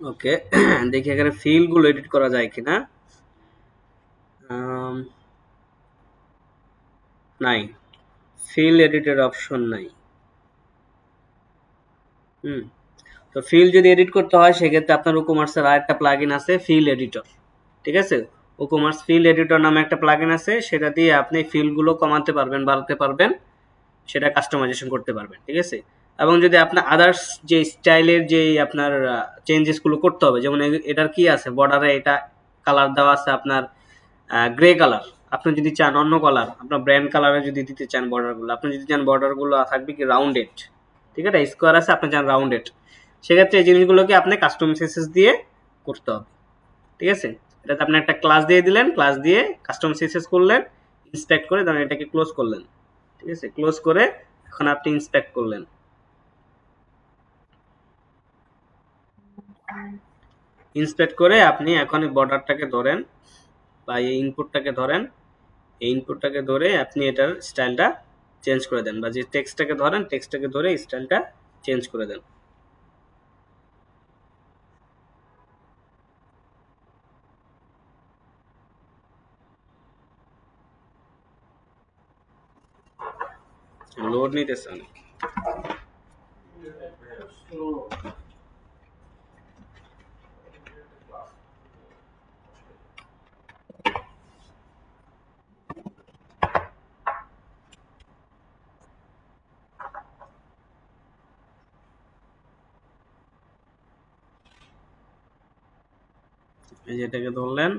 ওকে দেখি এখানে ফিল্ডগুলো এডিট করা যায় কিনা। নাই, ফিল্ড এডিটের অপশন নাই। তো ফিল্ড যদি এডিট করতে হয় সেক্ষেত্রে আপনার WooCommerce আরেকটা প্লাগইন আছে ফিল্ড এডিটর, ঠিক আছে। WooCommerce ফিল্ড এডিটর নামে একটা প্লাগইন আছে, সেটা দিয়ে আপনি ফিল্ডগুলো কমাতে পারবেন, বাড়াতে পারবেন, সেটা কাস্টমাইজেশন করতে পারবেন, ঠিক আছে। এবং যদি আপনার আদার্স যে স্টাইলের যে আপনার চেঞ্জেসগুলো করতে হবে, যেমন এটার কি আছে বর্ডারে এটা কালার দেওয়া আছে আপনার গ্রে কালার, আপনি যদি চান অন্য কালার, আপনার ব্র্যান্ড কালারে যদি দিতে চান বর্ডারগুলো, আপনি যদি চান বর্ডারগুলো থাকবে কি রাউন্ডেড, ঠিক আছে, স্কোয়ার আছে আপনি চান রাউন্ডেড, সেক্ষেত্রে এই জিনিসগুলোকে আপনি কাস্টম সিএসএস দিয়ে করতে হবে, ঠিক আছে। এটাতে আপনি একটা ক্লাস দিয়ে দিলেন, ক্লাস দিয়ে কাস্টম সিএসএস করলেন, ইন্সপেক্ট করে ধরেন এটাকে ক্লোজ করলেন, ঠিক আছে, ক্লোজ করে এখন আপনি ইন্সপেক্ট করলেন, ইন্সপেক্ট করে আপনি এখন এই বর্ডারটাকে ধরেন বা এই ইনপুটটাকে ধরেন, এই ইনপুটটাকে ধরে আপনি এটার স্টাইলটা চেঞ্জ করে দেন, বা যে টেক্সটটাকে ধরেন টেক্সটটাকে ধরে স্টাইলটা চেঞ্জ করে দেন। লোড নিতেছে অনেক। এই যে এটাকে ধরলেন,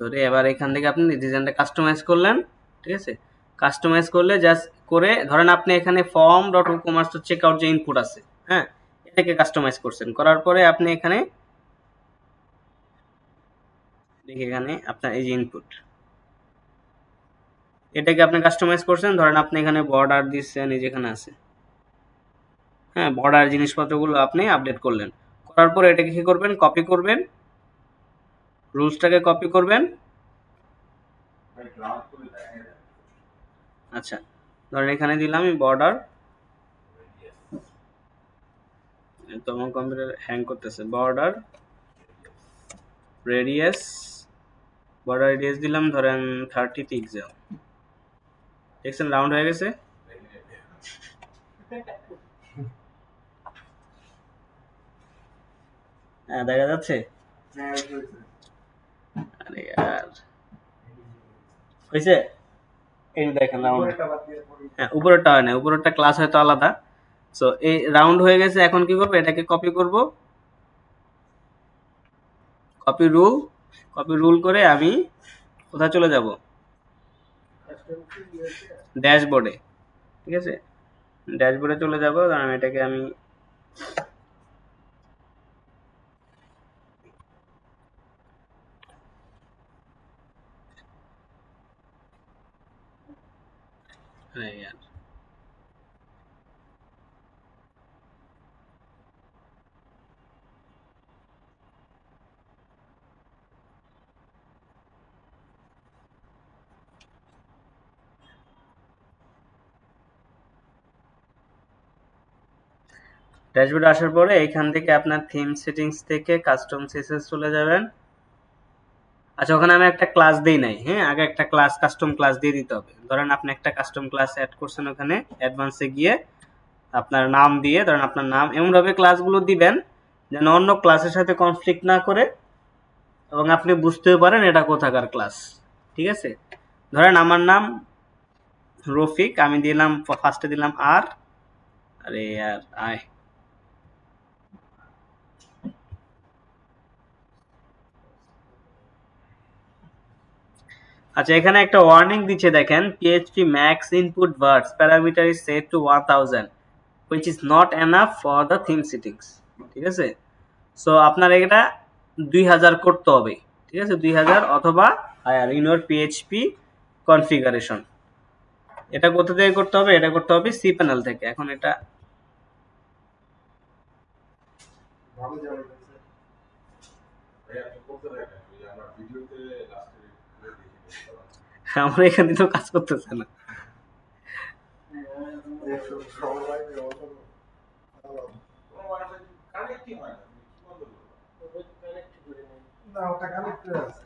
ধরে এবার এখান থেকে আপনি ডিজাইনটা কাস্টমাইজ করলেন, ঠিক আছে। কাস্টমাইজ করলে জাস্ট করে ধরেন আপনি এখানে form dot WooCommerce check out যে ইনপুট আছে, হ্যাঁ, এটাকে কাস্টমাইজ করছেন, করার পরে আপনি এখানে এখানে আপনার এই যে ইনপুট, এটাকে আপনি কাস্টমাইজ করছেন, ধরেন আপনি এখানে বর্ডার দিচ্ছেন, এই যেখানে আছে, হ্যাঁ, বর্ডার জিনিসপত্রগুলো আপনি আপডেট করলেন, করার পরে এটাকে কি করবেন, কপি করবেন, রুলসটাকে কপি করবেন। আচ্ছা, ধরেন এখানে দিলাম আমি বর্ডার, তো আমার কম্পিউটার হ্যাং করতেছে, বর্ডার রেডিয়াস, বর্ডার রেডিয়াস দিলাম ধরেন 30 পিক্সেল, দেখছেন রাউন্ড হয়ে গেছে। হ্যাঁ দেখা যাচ্ছে। আরে यार হইছে, এই দেখেন রাউন্ড, হ্যাঁ উপরেরটা হয় না, উপরেরটা ক্লাস হয়তো আলাদা। সো এই রাউন্ড হয়ে গেছে, এখন কি করব, এটাকে কপি করব, কপি রুল, কপি রুল করে আমি কোথায় চলে যাব, ড্যাশবোর্ডে, ঠিক আছে, ড্যাশবোর্ডে চলে যাব, কারণ এটাকে আমি यार ড্যাশবোর্ডে আসার পরে এখান থেকে আপনার থিম সেটিংস থেকে কাস্টম সিএসএস চলে যাবেন। আচ্ছা ওখানে আমি একটা ক্লাস দেই নাই, হ্যাঁ, আগে একটা ক্লাস কাস্টম ক্লাস দিয়ে দিতে হবে। ধরেন আপনি একটা কাস্টম ক্লাস অ্যাড করছেন, ওখানে অ্যাডভান্সে গিয়ে আপনার নাম দিয়ে, ধরেন আপনার নাম এমনভাবে ক্লাসগুলো দিবেন যেন অন্য ক্লাসের সাথে কনফ্লিক্ট না করে এবং আপনি বুঝতেও পারেন এটা কোথাকার ক্লাস, ঠিক আছে। ধরেন আমার নাম রফিক, আমি দিলাম ফার্স্টে দিলাম আর, আরে यार আয়, আচ্ছা এখানে একটা ওয়ার্নিং দিচ্ছে দেখেন, PHP max input words parameter is set to 1000 which is not enough for the theme settings, ঠিক আছে। সো আপনার এটা 2000 করতে হবে, ঠিক আছে, 2000 অথবা higher in your PHP configuration. এটা কোথা থেকে করতে হবে, এটা করতে হবে সি প্যানেল থেকে। এখন এটা ভালো যাবে ভাই, আপনি করতে থাকেন, ওই যে আমরা ভিডিওতে লাস্টে দেখি আমরা এখানে তো কাজ করতেছে না। সবাই কানেক্টিং হয় না, কি বন্ধ করবো। না ওটা কানেক্ট করে আছে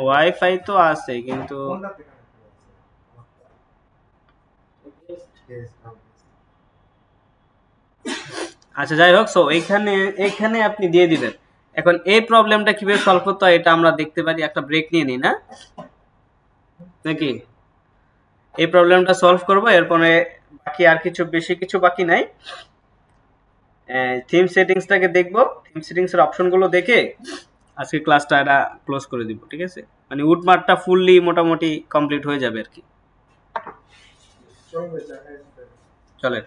ওয়াইফাই তো আছে কিন্তু কোনটাতে কানেক্ট করে আছে Yes, আচ্ছা যাই হোক, সো এইখানে এইখানে আপনি দিয়ে দিবেন। এখন এই প্রবলেমটা কিভাবে সলভ করতে হয় এটা আমরা দেখতে পারি। একটা ব্রেক নিয়ে নিই না নাকি? এই প্রবলেমটা সলভ করব, এরপরে বাকি আর কিছু বেশি কিছু বাকি নাই। থিম সেটিংসটাকে দেখব, থিম সেটিংস এর অপশনগুলো দেখে আজকে ক্লাসটা এটা ক্লোজ করে দিব, ঠিক আছে? মানে উডমার্টটা ফুললি মোটামুটি কমপ্লিট হয়ে যাবে আর কি। চলবে চাকায় চলেন।